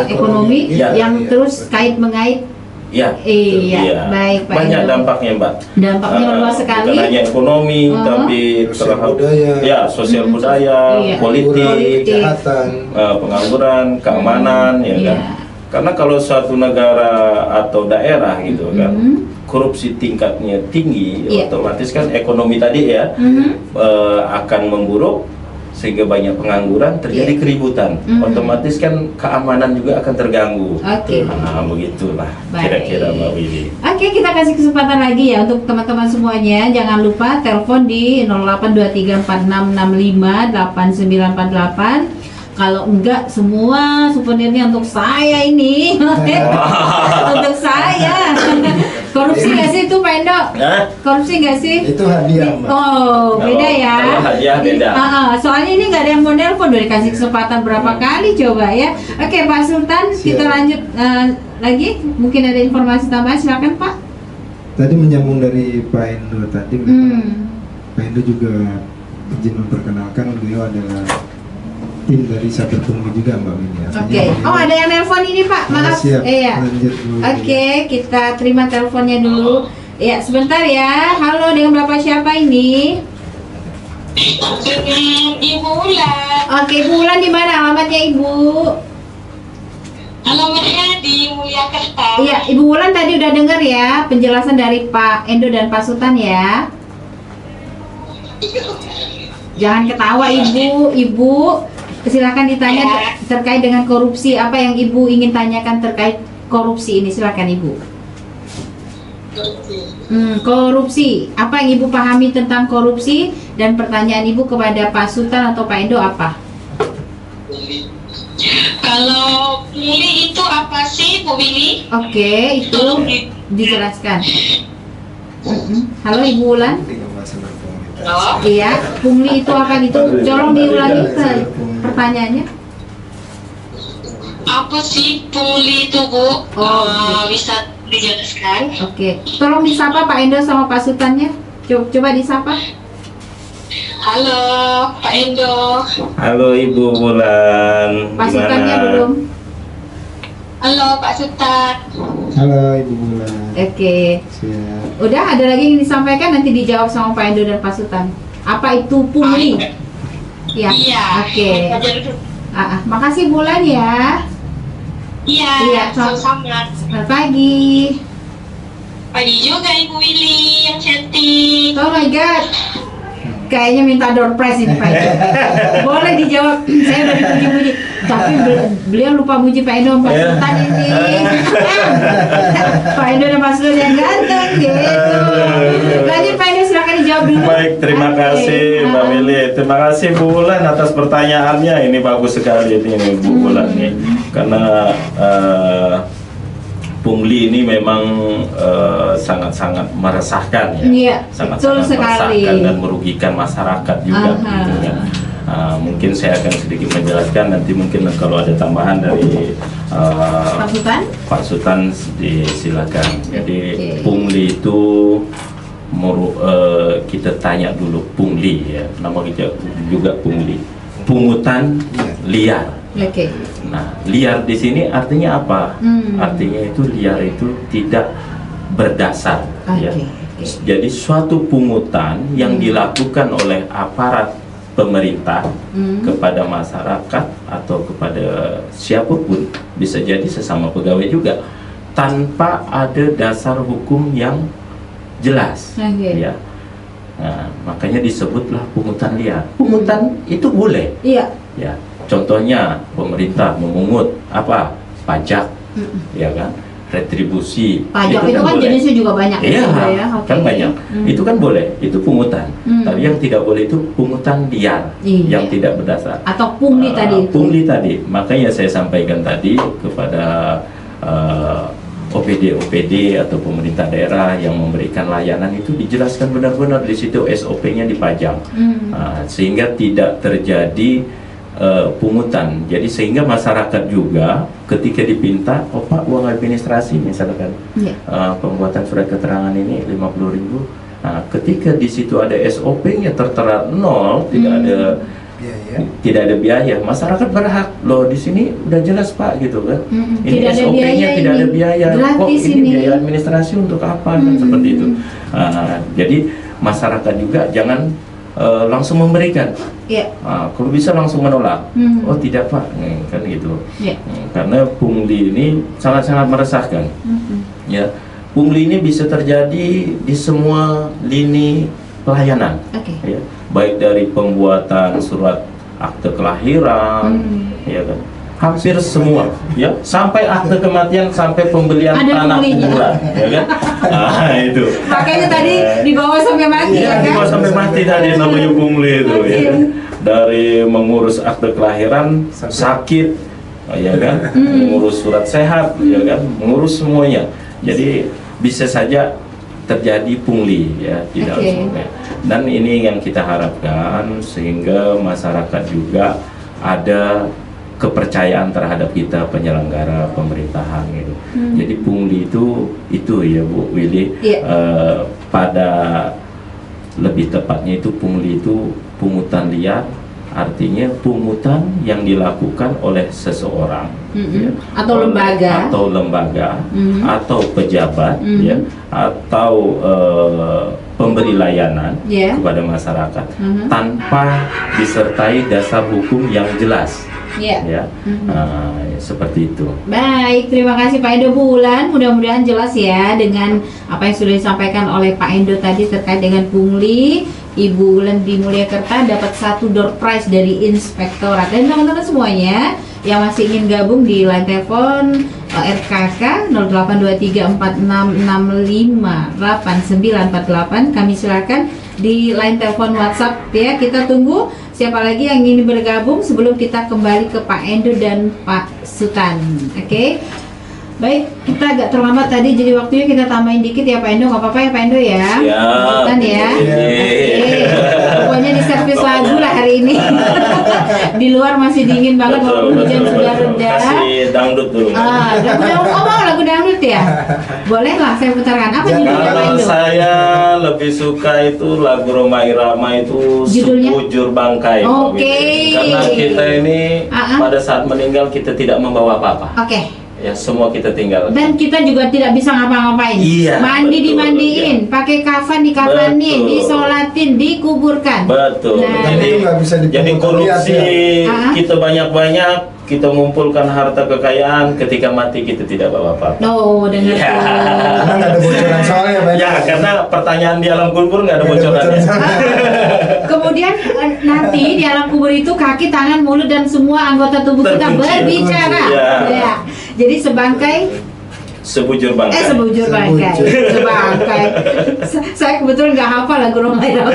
ekonomi Ya, yang ya, terus betul. kait mengait. Ya, Iya, baik, Pak banyak Endo. dampaknya Mbak. Dampaknya luas sekali. Bukan hanya ekonomi, tapi Sosial terhadap budaya. ya sosial budaya, Iya. politik, Kejahatan. pengangguran, keamanan, ya kan. Iya. Karena kalau suatu negara atau daerah gitu kan, korupsi tingkatnya tinggi, Iya. otomatis kan ekonomi tadi ya akan memburuk sehingga banyak pengangguran, terjadi keributan, otomatis kan keamanan juga akan terganggu. Oke. Nah, begitulah Baik. kira-kira Mbak Willy. Oke, kita kasih kesempatan lagi ya untuk teman-teman semuanya. Jangan lupa telepon di 082346658948. Kalau enggak, semua souvenirnya untuk saya ini. Untuk saya. Korupsi nggak sih itu Pak Endo? Hah? Korupsi nggak sih? Itu hadiah Mbak. Oh, beda ya. Kalau hadiah beda. Soalnya ini nggak ada yang mau nelpon, udah dikasih kesempatan berapa kali coba ya. Oke, Pak Sultan, kita lanjut lagi. Mungkin ada informasi tambahan, silakan Pak. Tadi menyambung dari Pak Endo tadi, Pak Endo juga izin memperkenalkan beliau adalah tim dari Saber Pungli juga Mbak Willy. Oke. Oh, ada yang nelpon ini Pak. Maaf. Siap. Iya. Lanjut dulu. Oke, kita terima teleponnya dulu. Ya, sebentar ya. Halo, dengan Bapak siapa ini? Dengan Ibu Ulan. Oke, Ibu Ulan di mana alamatnya Ibu? Alamatnya dimuliakan Pak. Iya, Ibu Wulan tadi udah dengar ya penjelasan dari Pak Endo dan Pak Sultan ya. Jangan ketawa Ibu. Ibu silakan ditanya Ya. terkait dengan korupsi. Apa yang Ibu ingin tanyakan terkait korupsi ini? Silakan Ibu. Korupsi. Apa yang Ibu pahami tentang korupsi? Dan pertanyaan Ibu kepada Pak Sultan atau Pak Endo apa? Kalau pungli itu apa sih, Bu Willy? Oke, itu Tolong dijelaskan. Halo Ibu Wulan. Halo? Iya, pungli itu apa gitu? Tolong diulangi pertanyaannya. Apa sih pungli itu, Bu? Oh, Bisa dijelaskan? Oke, tolong disapa Pak Endo sama Pak Sultannya. Coba disapa. Halo, Pak Endo. Halo Ibu Wulan, Pak Sultannya gimana? belum. Halo, Pak Sultan. Halo Ibu Bulan. Oke, Siap. udah ada lagi yang disampaikan nanti dijawab sama Pak Endo dan Pak Sultan. Apa itu pungli? Ya. Iya. Oke. Makasih Bulan ya. Iya, Iya, sama-sama. Selamat pagi. Pagi juga Ibu Willy yang cantik. Oh my god. Kayaknya minta door prize ini Pak Endo. Boleh dijawab. Saya udah dipuji-puji. Tapi beliau lupa muji Pak Endo sama Pak Sultan ini. Pak Endo dan Pak Sultan yang ganteng gitu. Lanjut Pak Endo, silakan dijawab dulu. Baik, terima Oke. kasih Mbak Willy. Terima kasih Bu Wulan atas pertanyaannya. Ini bagus sekali ini Bu Wulan nih. Karena pungli ini memang sangat-sangat meresahkan ya. Iya, Sangat-sangat betul sekali. meresahkan dan merugikan masyarakat juga gitu kan. Mungkin saya akan sedikit menjelaskan, nanti mungkin kalau ada tambahan dari Pak Sultan. Pak Sultan silakan. Jadi Oke. pungli itu kita tanya dulu pungli ya. Nama kita juga pungli. Pungutan liar. Oke. Nah, liar di sini artinya apa? Artinya itu liar itu tidak berdasar ya. Oke. Jadi suatu pungutan yang dilakukan oleh aparat pemerintah kepada masyarakat atau kepada siapapun, bisa jadi sesama pegawai juga, tanpa ada dasar hukum yang jelas. Oke. Ya. Nah, makanya disebutlah pungutan liar. Pungutan itu boleh. Iya. Ya, contohnya pemerintah memungut apa? Pajak, ya kan? Retribusi. Pajak itu kan boleh. jenisnya juga banyak Iya, juga ya. Oke. kan banyak. Itu kan boleh, itu pungutan. Tapi yang tidak boleh itu pungutan liar, Iya. yang tidak berdasar. Atau pungli tadi itu. Pungli tadi, makanya saya sampaikan tadi kepada OPD atau pemerintah daerah yang memberikan layanan itu dijelaskan benar-benar di situ SOP-nya dipajang, sehingga tidak terjadi pungutan. Jadi sehingga masyarakat juga ketika dipinta, oh Pak, uang administrasi misalkan Iya. pembuatan surat keterangan ini 50.000. Nah, ketika di situ ada SOP-nya tertera nol, tidak ada biaya, masyarakat berhak loh, di sini udah jelas Pak gitu kan. Ini Tidak ada SOP-nya biaya tidak ini. ada biaya, kok Gratis ini ini. biaya administrasi untuk apa kan seperti itu. Jadi masyarakat juga jangan langsung memberikan. Iya. Kalau bisa langsung menolak. Oh tidak Pak, kan gitu. Iya. Karena pungli ini sangat-sangat meresahkan. Ya, pungli ini bisa terjadi di semua lini pelayanan. Oke. Ya, baik dari pembuatan surat akte kelahiran, ya kan, hampir semua, ya, sampai akte kematian, sampai pembelian Ada tanah punglinya. kuburan, ya kan. Itu. Makanya tadi dibawa sampai mati Iya, ya kan? dibawa sampai mati tadi namanya pungli itu, Oke. ya kan. Dari mengurus akte kelahiran, sakit, ya kan, mengurus surat sehat, ya kan, mengurus semuanya. Jadi bisa saja terjadi pungli, ya, tidak Oke. semuanya. Dan ini yang kita harapkan sehingga masyarakat juga ada kepercayaan terhadap kita penyelenggara pemerintahan gitu. Jadi pungli itu ya Bu Willy, Iya. pada lebih tepatnya itu pungli itu pungutan liar, artinya pungutan yang dilakukan oleh seseorang, ya, Atau lembaga. atau pejabat, ya, atau pemberi layanan Ya. kepada masyarakat tanpa disertai dasar hukum yang jelas. Iya. ya. Seperti itu. Baik, terima kasih Pak Endo Bulan. Mudah-mudahan jelas ya dengan apa yang sudah disampaikan oleh Pak Endo tadi terkait dengan pungli. Ibu Bulan di Mulyakerta dapat 1 door prize dari inspektorat. Dan teman-teman semuanya yang masih ingin gabung di line telepon RKK 082346658948, kami silakan di line telepon WhatsApp ya. Kita tunggu siapa lagi yang ingin bergabung sebelum kita kembali ke Pak Endo dan Pak Sutan. Oke. Baik, kita agak terlambat tadi, jadi waktunya kita tambahin dikit ya Pak Endo, nggak apa-apa ya Pak Endo ya? Siap. Sutan ya. Oke. Pokoknya di servis lagu lah hari ini. Di luar masih dingin banget walaupun hujan sudah reda. Kasih dangdut dulu. Lagu dangdut, oh mau lagu dangdut ya? Boleh lah saya putarkan. Apa judulnya Pak Kalau Endo? saya lebih suka itu lagu Roma Irama itu Judulnya? Sebujur Bangkai. Oke. Karena kita ini pada saat meninggal kita tidak membawa apa-apa. Oke. Ya semua kita tinggal. Dan kita juga tidak bisa ngapa-ngapain. Iya, Mandi betul, dimandiin, pakai kafan dikafanin, Betul. disolatin, dikuburkan. Betul. Nah, Itu nggak bisa Jadi dipotong korupsi ya. kita banyak-banyak, kita mengumpulkan harta kekayaan, ketika mati kita tidak bawa apa-apa. No, dengar Ya. tuh. Karena nggak ada bocoran soalnya Pak. Ya, karena pertanyaan di alam kubur nggak ada Nggak ada bocorannya. bocoran. Kemudian nanti di alam kubur itu kaki, tangan, mulut dan semua anggota tubuh kita Terkunci. berbicara. Ya. Ya. Jadi sebangkai Sebujur bangkai. sebujur bangkai. Sebangkai. Saya kebetulan nggak hafal lagu Roma Irama.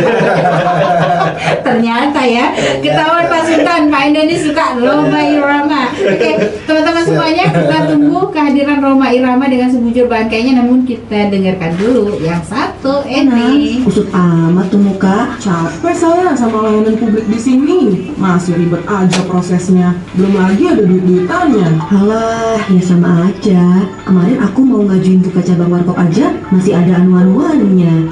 Ternyata ya, ketahuan Pak Sultan, Pak Endo ini suka Roma Irama. Oke, teman-teman semuanya, kita tunggu kehadiran Roma Irama dengan sebujur bangkainya. Namun kita dengarkan dulu yang satu ini. Kusut amat tuh muka. Capek saya sama layanan publik di sini. Masih ribet aja prosesnya. Belum lagi ada duit-duitannya. Halah, ya sama aja. Kemarin aku mau ngajuin buka cabang warkop aja, masih ada anu-anuannya.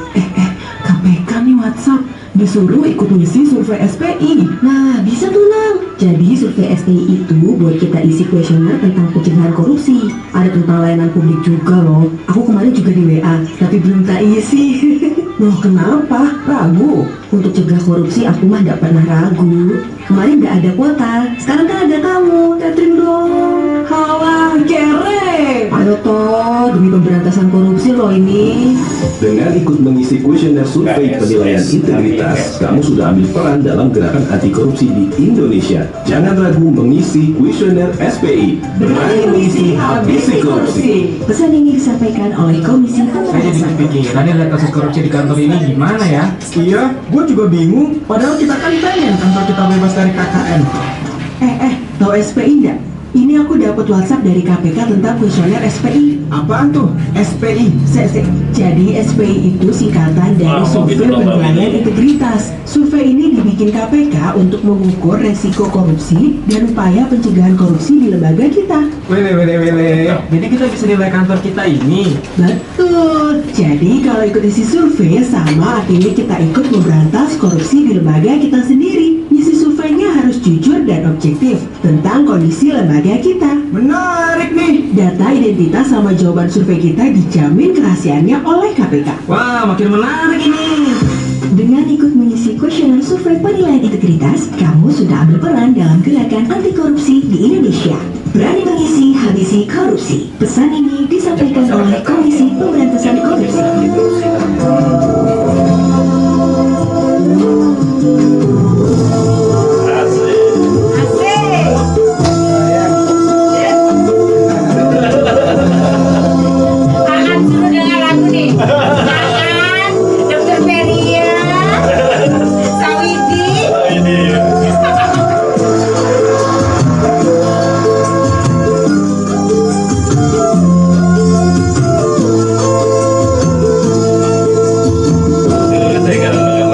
KPK nih WhatsApp. Disuruh ikut ngisi survei SPI. Nah, bisa tuh Nang. Jadi survei SPI itu buat kita isi kuesioner tentang pencegahan korupsi. Ada tentang layanan publik juga loh. Aku kemarin juga di WA, tapi belum tak isi. Loh kenapa? Ragu? Untuk cegah korupsi aku mah gak pernah ragu. Kemarin gak ada kuota, sekarang kan ada kamu. Catherine dong. Halah, kere. Ayo toh, demi pemberantasan korupsi loh ini. Dengan ikut mengisi kuesioner survei penilaian integritas, kamu sudah ambil peran dalam gerakan anti korupsi di Indonesia. Jangan ragu mengisi kuesioner SPI. Berani mengisi, habisi korupsi. Pesan ini disampaikan oleh Komisi Saya jadi Pemberantasan. kepikiran nih lihat kasus korupsi di kantor ini gimana ya? Iya, gue juga bingung. Padahal kita kan pengen kantor kita bebas dari KKN. Tahu SPI nggak? Ini aku dapat WhatsApp dari KPK tentang kuesioner SPI. Apaan tuh? SPI? Jadi SPI itu singkatan dari Mau Survei gitu dong, Mbak Penilaian Winnie. Integritas. Survei ini dibikin KPK untuk mengukur resiko korupsi dan upaya pencegahan korupsi di lembaga kita. Wele. Jadi kita bisa nilai kantor kita ini. Betul. Jadi kalau ikut isi survei sama artinya kita ikut memberantas korupsi di lembaga kita sendiri. Isi surveinya harus jujur dan objektif tentang kondisi lembaga kita. Menarik nih. Data identitas sama jawaban survei kita dijamin kerahasiaannya oleh KPK. Wah, makin menarik ini. Dengan ikut mengisi kuesioner survei penilaian integritas, kamu sudah ambil peran dalam gerakan anti korupsi di Indonesia. Berani mengisi, habisi korupsi. Pesan ini disampaikan oleh Komisi Pemberantasan Korupsi. Aan suruh dengar lagu nih. Aan, Dr. Feria, Sawidi.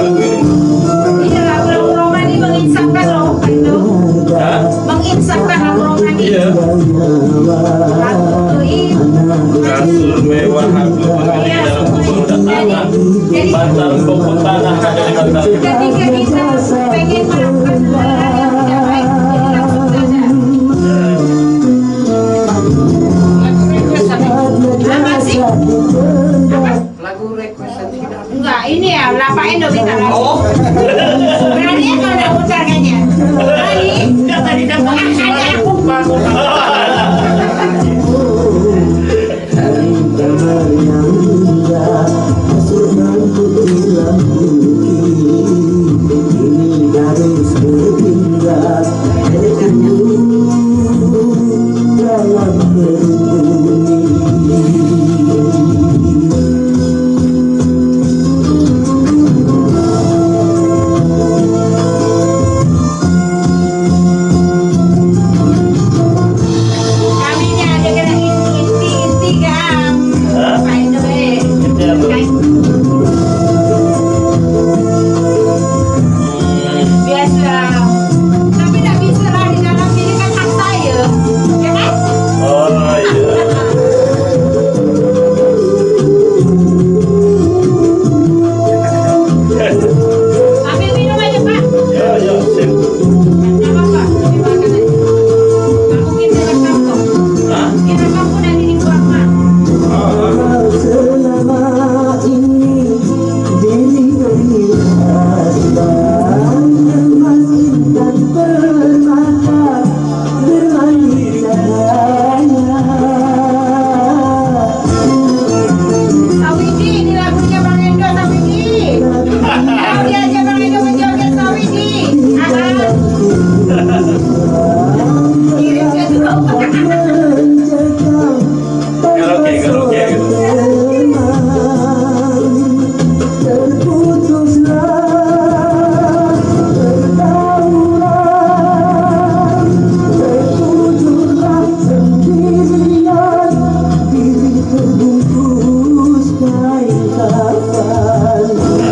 Iya, lagu Roma ini menginsapkan loh, Pak Indo. Menginsapkan lagu Roma ini. Iya. Lagu itu Kasur mewah aku berdiri dalam kubur dan tanah. Bantal pokok tanah ada di bantal. ketika kita pengen melakukan hal yang tidak baik, kita lakukan saja. Lagu request apa sih? Lagu requestan kita. Enggak, ini ya, Pak Endo minta lagu. Berani ya kalau udah putar kayaknya. Berani? Udah tadi dapat. Hari pertama yang indah masuk rambut hilang putih. Ini harus berpindah dalam berbunyi. Kami ini ada kena inti gang. Main deh. Biasa. Tapi tak bisa lah di dalam ini kan hak saya. Ya kan? Oh iya. Ambil minum aja, Pak. Ya, ya, sip. Enggak apa-apa. Dimakan aja. Nggak mungkin direkam kok. Hah? Direkam pun nanti dibuang, Mak. Selama ini diri melihatkan emas dan permata bermain cahaya. Sawidi, ini lagunya Bang Endo, Sawidi. Kau diajak Bang Endo menjoget Sawidi. Kirim ke dulu. Karaoke gitu.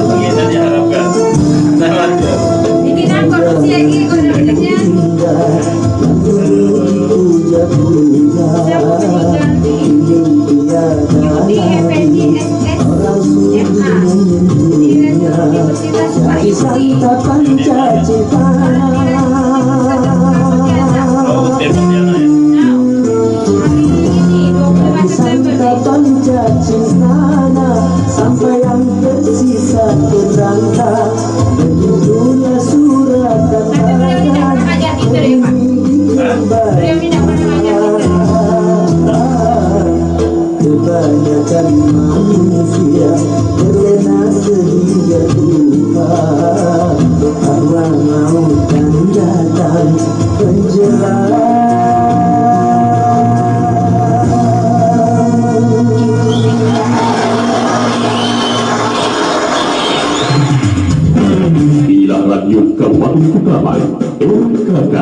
Begitu diharapkan. Selamat ya. Ini kan korupsi lagi, korupsinya. Siapa meninggalkan? Yudi Effendi SS MA Universitas Parisi. Oh, temanya ya. Hari ini 25 September. Sampai yang tersisa terangkat bentuknya surat Tapi beliau tidak pernah ngajar Tinder ya, Pak? Beliau tidak pernah ngajar Tinder. kebanyakan manusia terlena sehingga lupa bahwa maut akan datang menjelang. Inilah radio Kabupaten Kuklaman, RKK,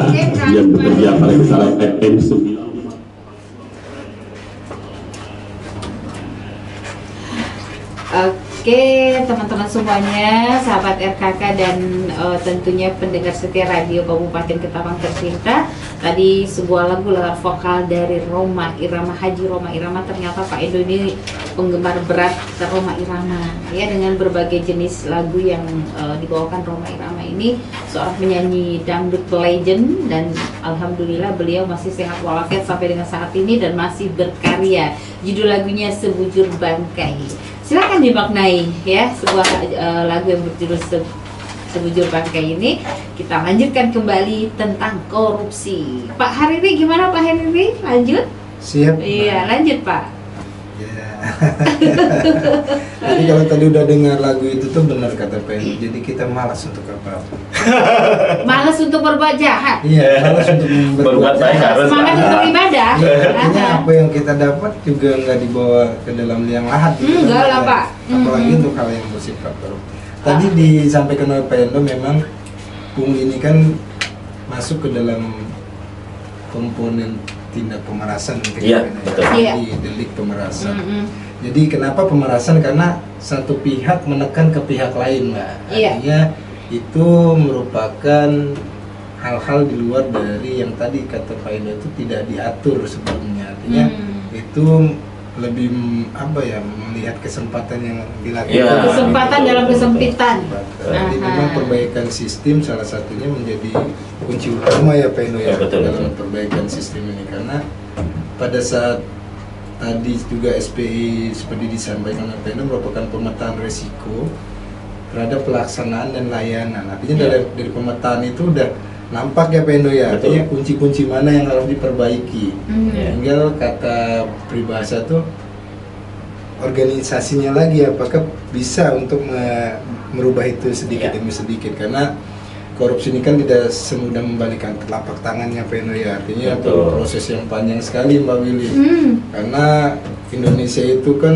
yang bekerja pada besaran FM 9. Oke, teman-teman semuanya, sahabat RKK dan tentunya pendengar setia radio Kabupaten Ketapang tercinta. Tadi sebuah lagu lewat vokal dari Rhoma Irama, Haji Rhoma Irama. Ternyata Pak Edo ini penggemar berat Rhoma Irama, ya, dengan berbagai jenis lagu yang dibawakan Rhoma Irama ini. Seorang penyanyi dangdut legend, dan alhamdulillah beliau masih sehat walafiat sampai dengan saat ini dan masih berkarya. Judul lagunya Sebujur Bangkai. Silakan dimaknai, ya, sebuah lagu yang berjudul Sebujur Bangkai ini. Kita lanjutkan kembali tentang korupsi. Pak Hariri, gimana Pak Hariri? Lanjut? Siap. Iya, lanjut Pak. Ya. Jadi kalau tadi udah dengar lagu itu tuh benar kata Penny. Jadi kita malas untuk apa-apa. Malas untuk berbuat jahat. Iya, malas untuk Berbuat baik harus Semangat untuk ibadah. Artinya apa yang kita dapat juga nggak dibawa ke dalam liang lahat. gitu Enggak kan, lah, ya. Pak. Apalagi untuk hal yang bersifat korupsi. Tadi disampaikan oleh Pak Endo, memang pungli ini kan masuk ke dalam komponen tindak pemerasan. Iya, betul. Di delik pemerasan. Jadi kenapa pemerasan? Karena satu pihak menekan ke pihak lain, Mbak. Iya. Artinya itu merupakan hal-hal di luar dari yang tadi kata Pak Endo itu tidak diatur sebelumnya. Artinya itu lebih apa ya, melihat kesempatan yang dilakukan. Iya. Kesempatan dalam kesempitan. Jadi memang perbaikan sistem salah satunya menjadi kunci utama ya Pak Endo ya, Ya, betul, dalam betul. perbaikan sistem ini, karena pada saat tadi juga SPI seperti disampaikan oleh Pak Endo merupakan pemetaan risiko terhadap pelaksanaan dan layanan. Artinya dari pemetaan itu udah nampak ya Pak Endo ya, Betul. artinya kunci-kunci mana yang harus diperbaiki. Ya. Tinggal kata peribahasa tuh organisasinya lagi apakah bisa untuk merubah itu sedikit Ya. demi sedikit, karena korupsi ini kan tidak semudah membalikan telapak tangannya Pak Endo ya, artinya Betul. perlu proses yang panjang sekali Mbak Willy. Karena Indonesia itu kan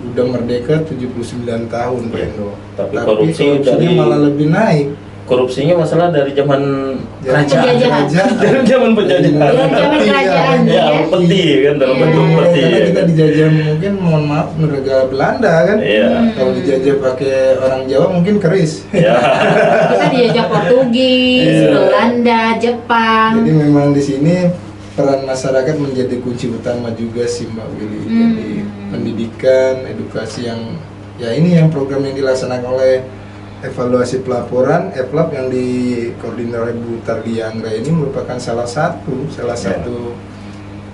udah merdeka 79 tahun Pak Endo, Tapi korupsi korupsinya dari- malah lebih naik. Korupsinya masalah dari zaman kerajaan. Penjajahan. Dari zaman penjajahan. Dari zaman kerajaan, Ya, ya. peti kan dalam Iya. bentuk peti. Karena kita dijajah mungkin, mohon maaf, negara Belanda kan. Iya. Kalau dijajah pakai orang Jawa mungkin keris. Ya. Kita dijajah Portugis, Iya. Belanda, Jepang. Jadi memang di sini peran masyarakat menjadi kunci utama juga sih Mbak Willy. Jadi pendidikan, edukasi yang ya ini yang program yang dilaksanakan oleh evaluasi pelaporan EPLAP yang dikoordinir oleh Bu Tarlia Anggra ini merupakan salah satu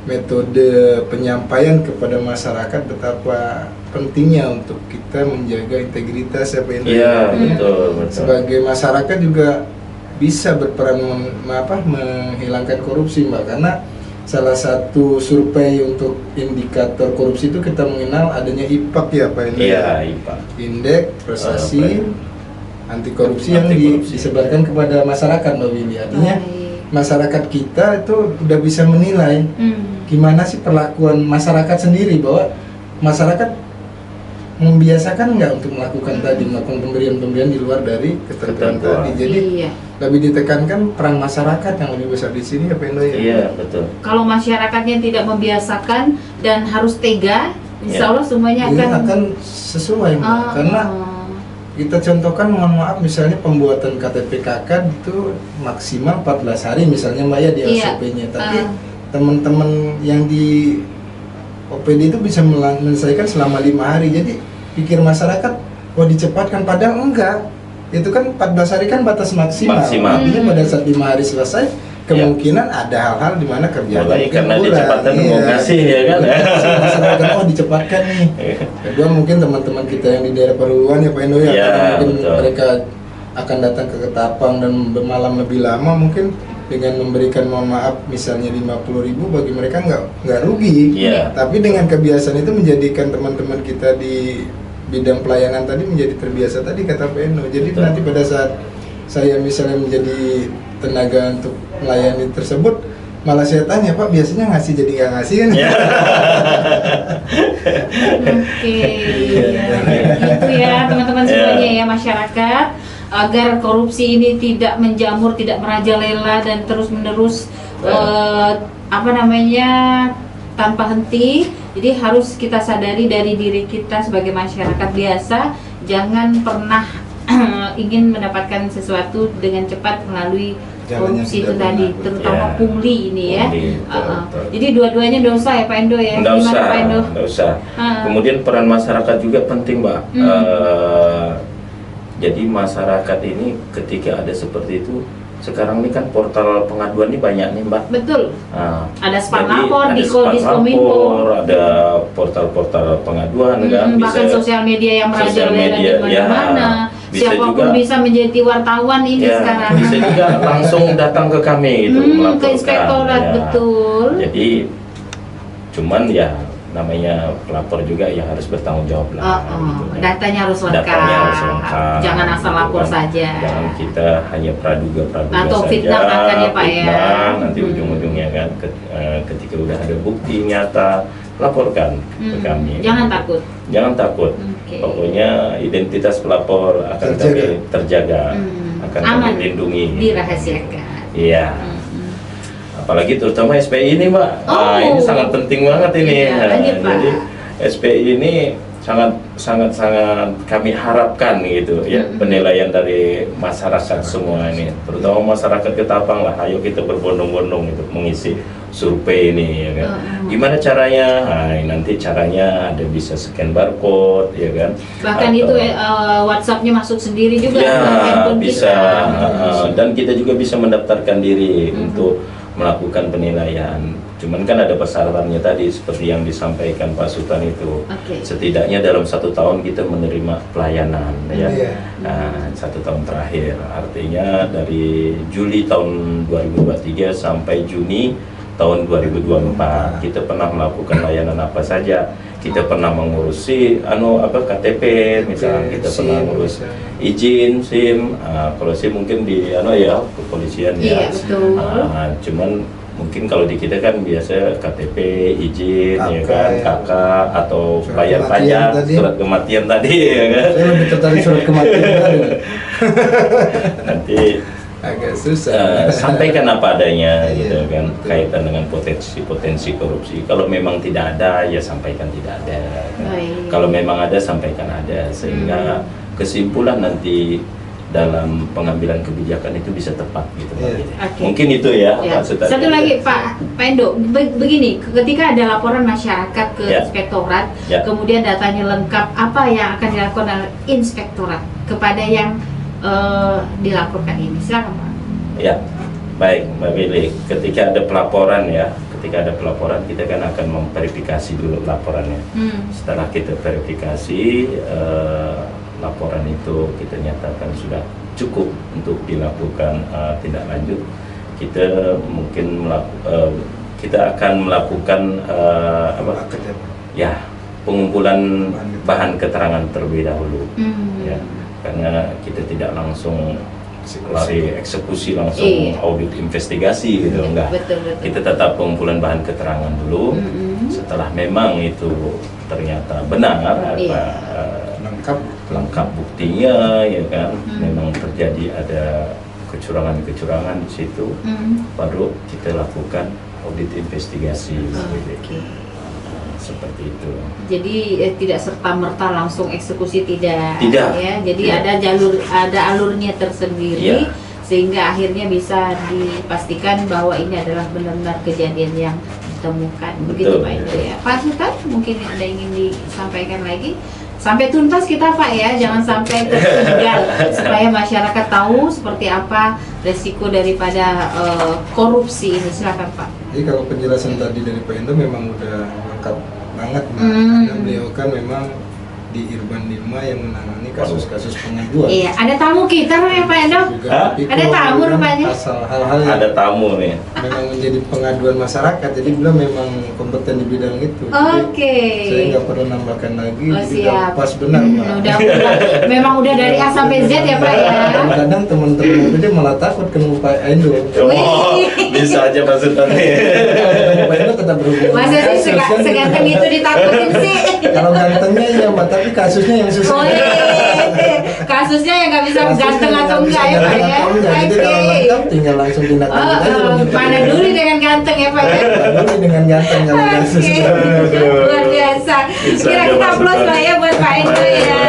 metode penyampaian kepada masyarakat betapa pentingnya untuk kita menjaga integritas ya Pak Endo. Iya, betul. Sebagai masyarakat juga bisa berperan menghilangkan korupsi Mbak, karena salah satu survei untuk indikator korupsi itu kita mengenal adanya IPAK ya Pak Endo. Iya, IPA. Indeks prestasi anti korupsi yang Anti-korupsi. disebarkan kepada masyarakat Mbak Willy. Artinya Baik. masyarakat kita itu udah bisa menilai gimana sih perlakuan masyarakat sendiri, bahwa masyarakat membiasakan nggak untuk melakukan pemberian-pemberian di luar dari ketentuan Ketentuan. tadi. Jadi Iya. lebih ditekankan peran masyarakat yang lebih besar di sini ya Pak Endo ya. Iya, betul. Kalau masyarakatnya tidak membiasakan dan harus tega, insya Ya. Allah semuanya Ini akan akan sesuai Mbak. Ah, Karena ah. kita contohkan, mohon maaf, misalnya pembuatan KTP KK itu maksimal 14 hari misalnya Mbak ya di Iya. SOP-nya, tapi Ah. teman-teman yang di OPD itu bisa menyelesaikan selama 5 hari. Jadi pikir masyarakat, wah dicepatkan, padahal enggak. Itu kan 14 hari kan batas maksimal. Maksimal. Artinya pada saat 5 hari selesai, kemungkinan ada hal-hal di mana kerjaan Mulai mungkin karena kurang. dicepatkan mau kasih ya kan. Masyarakat, oh dicepatkan nih. Kedua mungkin teman-teman kita yang di daerah perluan ya Pak Endo ya, Ya, karena mungkin betul. mereka akan datang ke Ketapang dan bermalam lebih lama, mungkin dengan memberikan, mohon maaf, misalnya 50.000 bagi mereka nggak rugi. Iya. Tapi dengan kebiasaan itu menjadikan teman-teman kita di bidang pelayanan tadi menjadi terbiasa tadi kata Pak Endo. Jadi Betul. nanti pada saat saya misalnya menjadi tenaga untuk melayani tersebut, malah saya tanya, Pak biasanya ngasih jadi nggak ngasih kan? Ya. Oke, gitu ya teman-teman semuanya ya, masyarakat, agar korupsi ini tidak menjamur, tidak merajalela dan terus-menerus tanpa henti. Jadi harus kita sadari dari diri kita sebagai masyarakat biasa, jangan pernah ingin mendapatkan sesuatu dengan cepat melalui Jalan yang korupsi itu tidak tadi, benar, terutama ya. pungli ini ya. Pungli, betul, betul. Jadi dua-duanya dosa ya Pak Endo ya. Nggak Gimana usah, Pak Endo? nggak usah. Ah. Kemudian peran masyarakat juga penting, Mbak. Jadi masyarakat ini ketika ada seperti itu, sekarang ini kan portal pengaduan ini banyak nih, Mbak. Betul. Nah, Ada Span jadi Lapor, ada Diskominfo. Span Lapor, ada portal-portal pengaduan kan, Bahkan sosial media yang sosial merajalela media, di mana-mana. ya. Bisa Siapapun juga- bisa menjadi wartawan ini ya, sekarang. bisa juga langsung datang ke kami gitu Ke melaporkan. inspektorat, ya. betul. Jadi cuman ya namanya pelapor juga ya harus bertanggung jawab lah. gitu kan. Datanya harus lengkap. Datanya harus lengkap. Jangan asal gitu lapor kan. saja. Jangan kita hanya praduga Atau saja. fitnah bahkan ya, Pak, ya. Fitnah, nanti ujung-ujungnya kan ketika udah ada bukti nyata, laporkan ke kami. Jangan takut. Jangan takut. Oke. Pokoknya identitas pelapor akan Terjaga. kami terjaga, akan Aman. kami lindungi. Dirahasiakan. Iya. Apalagi terutama SPI ini, Mbak. Oh. Ini sangat penting banget ini. Iya, lanjut, Pak. Jadi SPI ini sangat kami harapkan gitu ya, penilaian dari masyarakat semua ini, terutama masyarakat Ketapang lah. Ayo kita berbondong-bondong untuk mengisi survei ini ya kan. Gimana caranya? Nah, nanti caranya ada bisa scan barcode ya kan. Bahkan Atau- itu WhatsApp-nya masuk sendiri juga ke ya handphone bisa kita. dan kita juga bisa mendaftarkan diri untuk melakukan penilaian Cuman kan ada persyaratannya tadi seperti yang disampaikan Pak Sultan itu. Oke. Setidaknya dalam 1 tahun kita menerima pelayanan ya. Iya. Nah, 1 tahun terakhir artinya dari Juli tahun 2023 sampai Juni tahun 2024 kita pernah melakukan layanan apa saja. Kita pernah mengurusi KTP misalnya, kita pernah ngurus izin SIM. Kalau SIM mungkin di kepolisian ya. Iya, betul. Cuman mungkin kalau di kita kan biasa KTP, izin, ya kan, ya. KK atau Surat bayar kematian pajak, tadi. surat kematian tadi, ya kan. Saya lebih tertarik surat kematian tadi. Nanti Agak susah. sampaikan apa adanya, Iya, gitu kan, betul. kaitan dengan potensi korupsi. Kalau memang tidak ada, ya sampaikan tidak ada. Kan. Baik. Kalau memang ada, sampaikan ada, sehingga kesimpulan nanti dalam pengambilan kebijakan itu bisa tepat gitu. Pak. Iya. Oke. Mungkin itu ya, Ya. Pak Sultan. Satu lagi Pak Endo, begini, ketika ada laporan masyarakat ke Ya. inspektorat, Ya. kemudian datanya lengkap, apa yang akan dilakukan oleh inspektorat kepada yang dilaporkan ini? Silakan Pak. Ya, baik Mbak Willy. Ketika ada pelaporan kita kan akan memverifikasi dulu laporannya. Setelah kita verifikasi laporan itu kita nyatakan sudah cukup untuk dilakukan tindak lanjut. Kita mungkin kita akan melakukan ya pengumpulan bahan keterangan terlebih dahulu. Ya, karena kita tidak langsung lari eksekusi langsung Iya. audit investigasi gitu, enggak. Betul. Kita tetap pengumpulan bahan keterangan dulu. Setelah memang itu ternyata benar Iya. lengkap buktinya, ya kan, memang terjadi ada kecurangan di situ, baru kita lakukan audit investigasi. Oke. Seperti itu. Jadi tidak serta merta langsung eksekusi, tidak. Tidak. Ya, jadi Tidak. ada alurnya tersendiri. Iya. Sehingga akhirnya bisa dipastikan bahwa ini adalah benar-benar kejadian yang ditemukan. Begitu Betul. Pak Endo ya. Pak Sultan, mungkin ada yang ingin disampaikan lagi? Sampai tuntas kita Pak ya, jangan sampai tertinggal supaya masyarakat tahu seperti apa resiko daripada korupsi ini. Silakan Pak. Jadi kalau penjelasan tadi dari Pak Endo memang udah lengkap banget, Mbak. Karena beliau kan memang di Irban Lima yang menangani kasus-kasus pengaduan. Iya, ada tamu kita ya Pak Endo. Juga Hah? pikul Ada tamu dengan rupanya. Asal hal-hal yang Ada tamu nih. memang menjadi pengaduan masyarakat. Jadi beliau memang kompeten di bidang itu. Oke. Jadi, saya nggak perlu nambahkan lagi. Oh, jadi siap. udah pas benar, Pak. Memang udah dari A sampai Z ya Pak ya. Kadang teman-teman itu malah takut ketemu Pak Endo. Oh, bisa aja Pak Sultan nih. Pak Endo tetap berhubungan. Masa sih seganteng itu ditakutin sih? Kalau gantengnya iya, Mbak, tapi kasusnya yang susah. Oh iya, kasusnya yang nggak bisa Kasusnya ganteng nggak atau bisa enggak ya Pak ganteng ya? atau enggak. Jadi kalau lengkap tinggal langsung tindak lanjut aja. Mana dulu dengan ganteng ya Pak ya? Dulu dengan ganteng kalau kasus. Oke, luar biasa. Bisa Kira aja, kita Mas. applause lah ya buat Pak Endo ya.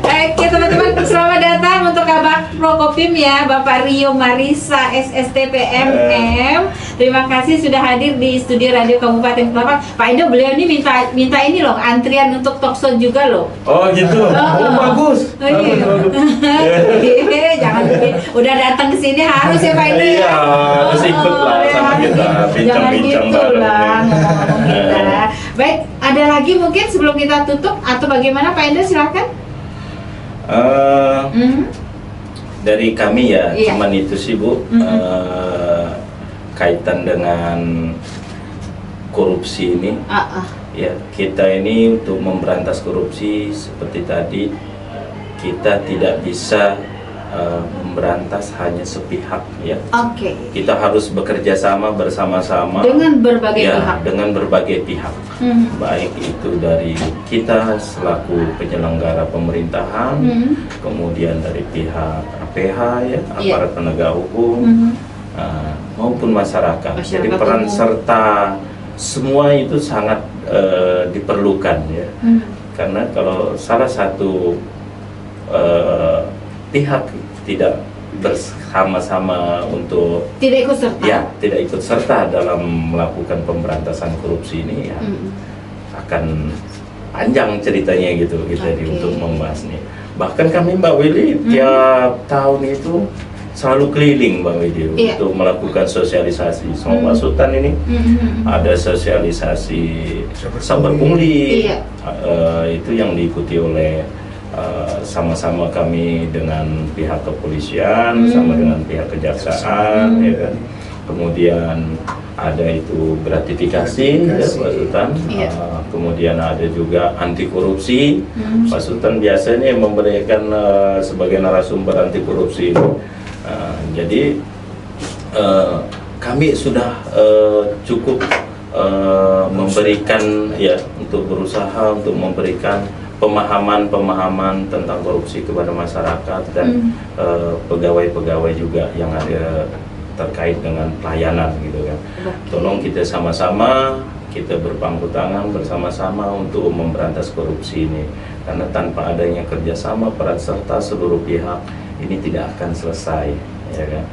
Oke teman-teman, selamat datang untuk Kabak Prokopim ya, Bapak Rio Marisa SSTPMM. Terima kasih sudah hadir di studio Radio Kabupaten Kelapa. Pak Endo, beliau ini minta ini loh, antrian untuk talkshow juga loh. Oh gitu. Oh, bagus. Oh, iya. Jangan udah datang ke sini harus ya Pak Endo ya. Iya, harus ikut lah sama harus kita, ikut. bincang-bincang Jangan gitu bareng. lah ngomong-ngomong kita. Baik, ada lagi mungkin sebelum kita tutup atau bagaimana Pak Endo, silakan. Dari kami ya, Iya. cuman itu sih Bu, kaitan dengan korupsi ini. Ya, kita ini untuk memberantas korupsi seperti tadi, kita tidak bisa memberantas hanya sepihak ya. Oke. Kita harus bekerja sama bersama-sama Dengan berbagai ya, pihak. dengan berbagai pihak. Baik itu dari kita selaku penyelenggara pemerintahan, kemudian dari pihak APH ya, aparat penegak hukum, maupun masyarakat. Jadi peran umum. serta semua itu sangat diperlukan ya. Karena kalau salah satu pihak tidak bersama-sama untuk Tidak ikut serta. ya tidak ikut serta dalam melakukan pemberantasan korupsi ini ya akan panjang ceritanya gitu kita Oke. untuk membahas nih. Bahkan kami Mbak Willy tiap tahun itu selalu keliling Bang Widi Iya. untuk melakukan sosialisasi. Sama Pak Sultan ini ada sosialisasi sabar pungli. Iya. Itu yang diikuti oleh sama-sama kami dengan pihak kepolisian, sama dengan pihak kejaksaan, ya kan. Kemudian ada itu gratifikasi, ya, Pak Sultan. Iya. Kemudian ada juga anti korupsi. Pak Sultan biasanya memberikan sebagai narasumber anti korupsi. Jadi kami sudah cukup memberikan, ya, untuk berusaha untuk memberikan pemahaman tentang korupsi kepada masyarakat dan pegawai-pegawai juga yang ada terkait dengan pelayanan gitu kan. Tolong kita sama-sama, kita berpangku tangan bersama-sama untuk memberantas korupsi ini, karena tanpa adanya kerjasama peran serta seluruh pihak ini tidak akan selesai, ya kan.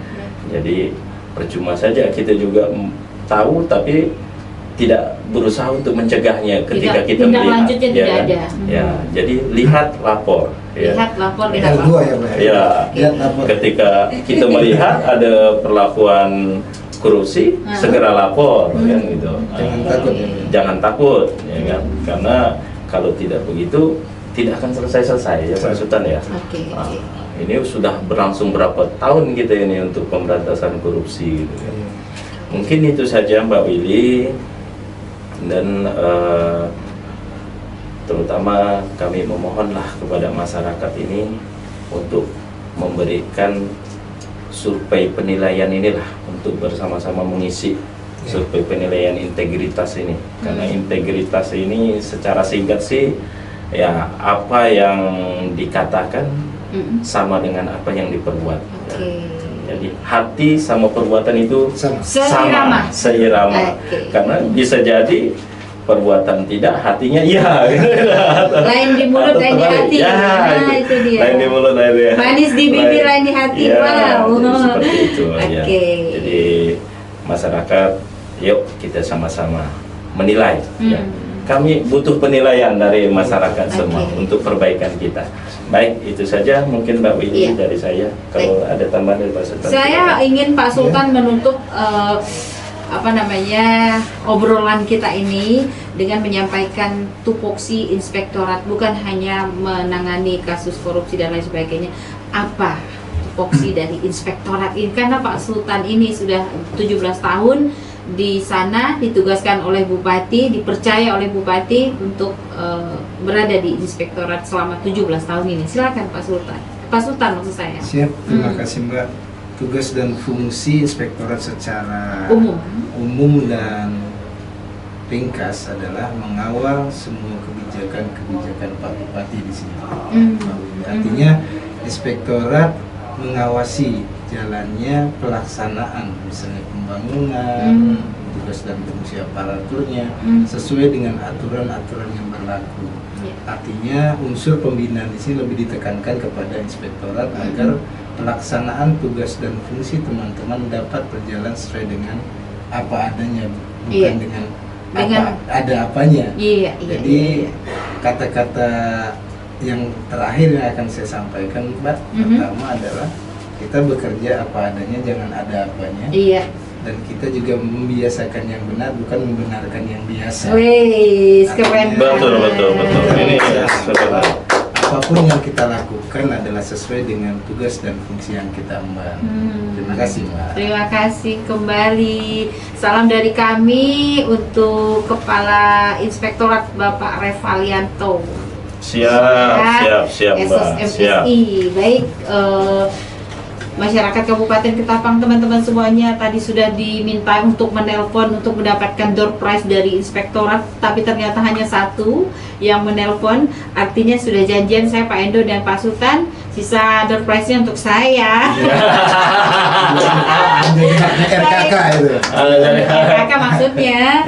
Jadi percuma saja kita juga tahu tapi tidak berusaha untuk mencegahnya ketika Tidak, kita tindak melihat, lanjutnya ya tidak kan? ada. Ya, jadi lihat lapor, ya. Lihat lapor, lihat L2 lapor. ya, Pak. Ya, Lihat lapor. ketika kita melihat ada perlakuan korupsi, segera lapor, kan gitu. Jangan takut, ya. Jangan takut, ya kan? Karena kalau tidak begitu, tidak akan selesai-selesai, ya Pak Sultan ya. Oke. Nah, ini sudah berlangsung berapa tahun kita ini untuk pemberantasan korupsi, gitu kan. Mungkin itu saja Mbak Willy, dan terutama kami memohonlah kepada masyarakat ini untuk memberikan survei penilaian inilah, untuk bersama-sama mengisi survei penilaian integritas ini, karena integritas ini secara singkat sih ya apa yang dikatakan sama dengan apa yang diperbuat. Oke. Jadi hati sama perbuatan itu Seirama. seirama. Oke. Karena bisa jadi perbuatan tidak, hatinya iya. Lain di mulut, Atau lain di terbalik. hati. Ya, Nah, itu dia. Lain di mulut, lain di hati. Manis di bibir, lain di hati. Ya, Wow. jadi seperti itu. Ya. Oke. Jadi masyarakat, yuk kita sama-sama menilai. Ya. Kami butuh penilaian dari masyarakat semua untuk perbaikan kita. Baik, itu saja mungkin Mbak Willy Iya. dari saya. Kalau ada tambahan dari Pak Sultan. Saya ingin Pak Sultan menutup obrolan kita ini dengan menyampaikan tupoksi inspektorat, bukan hanya menangani kasus korupsi dan lain sebagainya. Apa tupoksi dari inspektorat ini? Karena Pak Sultan ini sudah 17 tahun di sana, ditugaskan oleh Bupati, dipercaya oleh Bupati untuk berada di inspektorat selama 17 tahun ini. Silakan Pak Sultan. Pak Sultan maksud saya. Siap, terima kasih Mbak. Tugas dan fungsi inspektorat secara umum dan ringkas adalah mengawal semua kebijakan Pak Bupati di sini. Artinya inspektorat mengawasi jalannya pelaksanaan misalnya pembangunan, tugas dan fungsi aparaturnya sesuai dengan aturan-aturan yang berlaku. Artinya unsur pembinaan di sini lebih ditekankan kepada inspektorat agar pelaksanaan tugas dan fungsi teman-teman dapat berjalan sesuai dengan apa adanya, bukan dengan apa ada apanya. Jadi kata-kata yang terakhir yang akan saya sampaikan, Mbak, pertama adalah kita bekerja apa adanya, jangan ada apanya. Dan kita juga membiasakan yang benar, bukan membenarkan yang biasa. Wih, keren. Betul. Ini sudah. Apapun yang kita lakukan adalah sesuai dengan tugas dan fungsi yang kita emban. Terima kasih, Mbak. Terima kasih kembali. Salam dari kami untuk Kepala Inspektorat Bapak Revalianto. Siap Mbak. Siap. SSMSI. Baik, masyarakat Kabupaten Ketapang, teman-teman semuanya, tadi sudah diminta untuk menelpon untuk mendapatkan door prize dari inspektorat, tapi ternyata hanya satu yang menelpon. Artinya sudah janjian saya, Pak Endo dan Pak Sultan, sisa door prize-nya untuk saya. RKK itu. RKK maksudnya.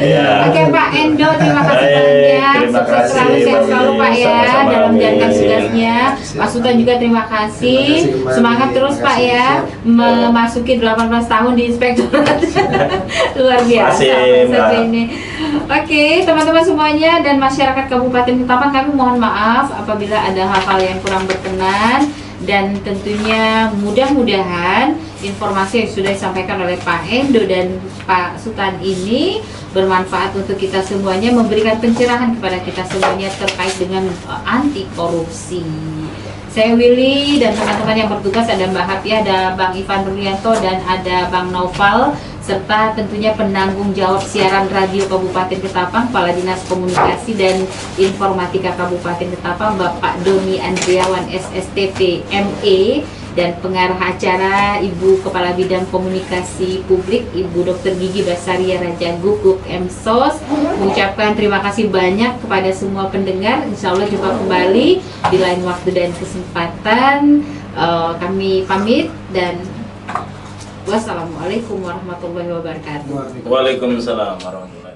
Oke Pak Endo, terima kasih banyak. Sukses selalu, sehat selalu Pak ya dalam menjalankan tugasnya. Pak Sultan juga terima kasih. Semangat terus Pak ya, memasuki 18 tahun di inspektorat. Luar biasa. Ini. Oke, teman-teman semuanya dan masyarakat Kabupaten Ketapang, kami mohon maaf apabila ada hal-hal yang kurang berkenan dan tentunya mudah-mudahan informasi yang sudah disampaikan oleh Pak Endo dan Pak Sultan ini bermanfaat untuk kita semuanya, memberikan pencerahan kepada kita semuanya terkait dengan anti korupsi. Saya Willy dan teman-teman yang bertugas, ada Mbak Happy, ada Bang Ivan Rulianto, dan ada Bang Naufal, serta tentunya penanggung jawab siaran radio Kabupaten Ketapang, Kepala Dinas Komunikasi dan Informatika Kabupaten Ketapang, Bapak Doni Andriawan SSTP ME, dan pengarah acara Ibu Kepala Bidang Komunikasi Publik Ibu Dr. Gigi Basaria Raja Guguk MSOS. Mengucapkan terima kasih banyak kepada semua pendengar. Insya Allah jumpa kembali di lain waktu dan kesempatan. Kami pamit dan wassalamualaikum warahmatullahi wabarakatuh. Waalaikumsalam warahmatullahi wabarakatuh.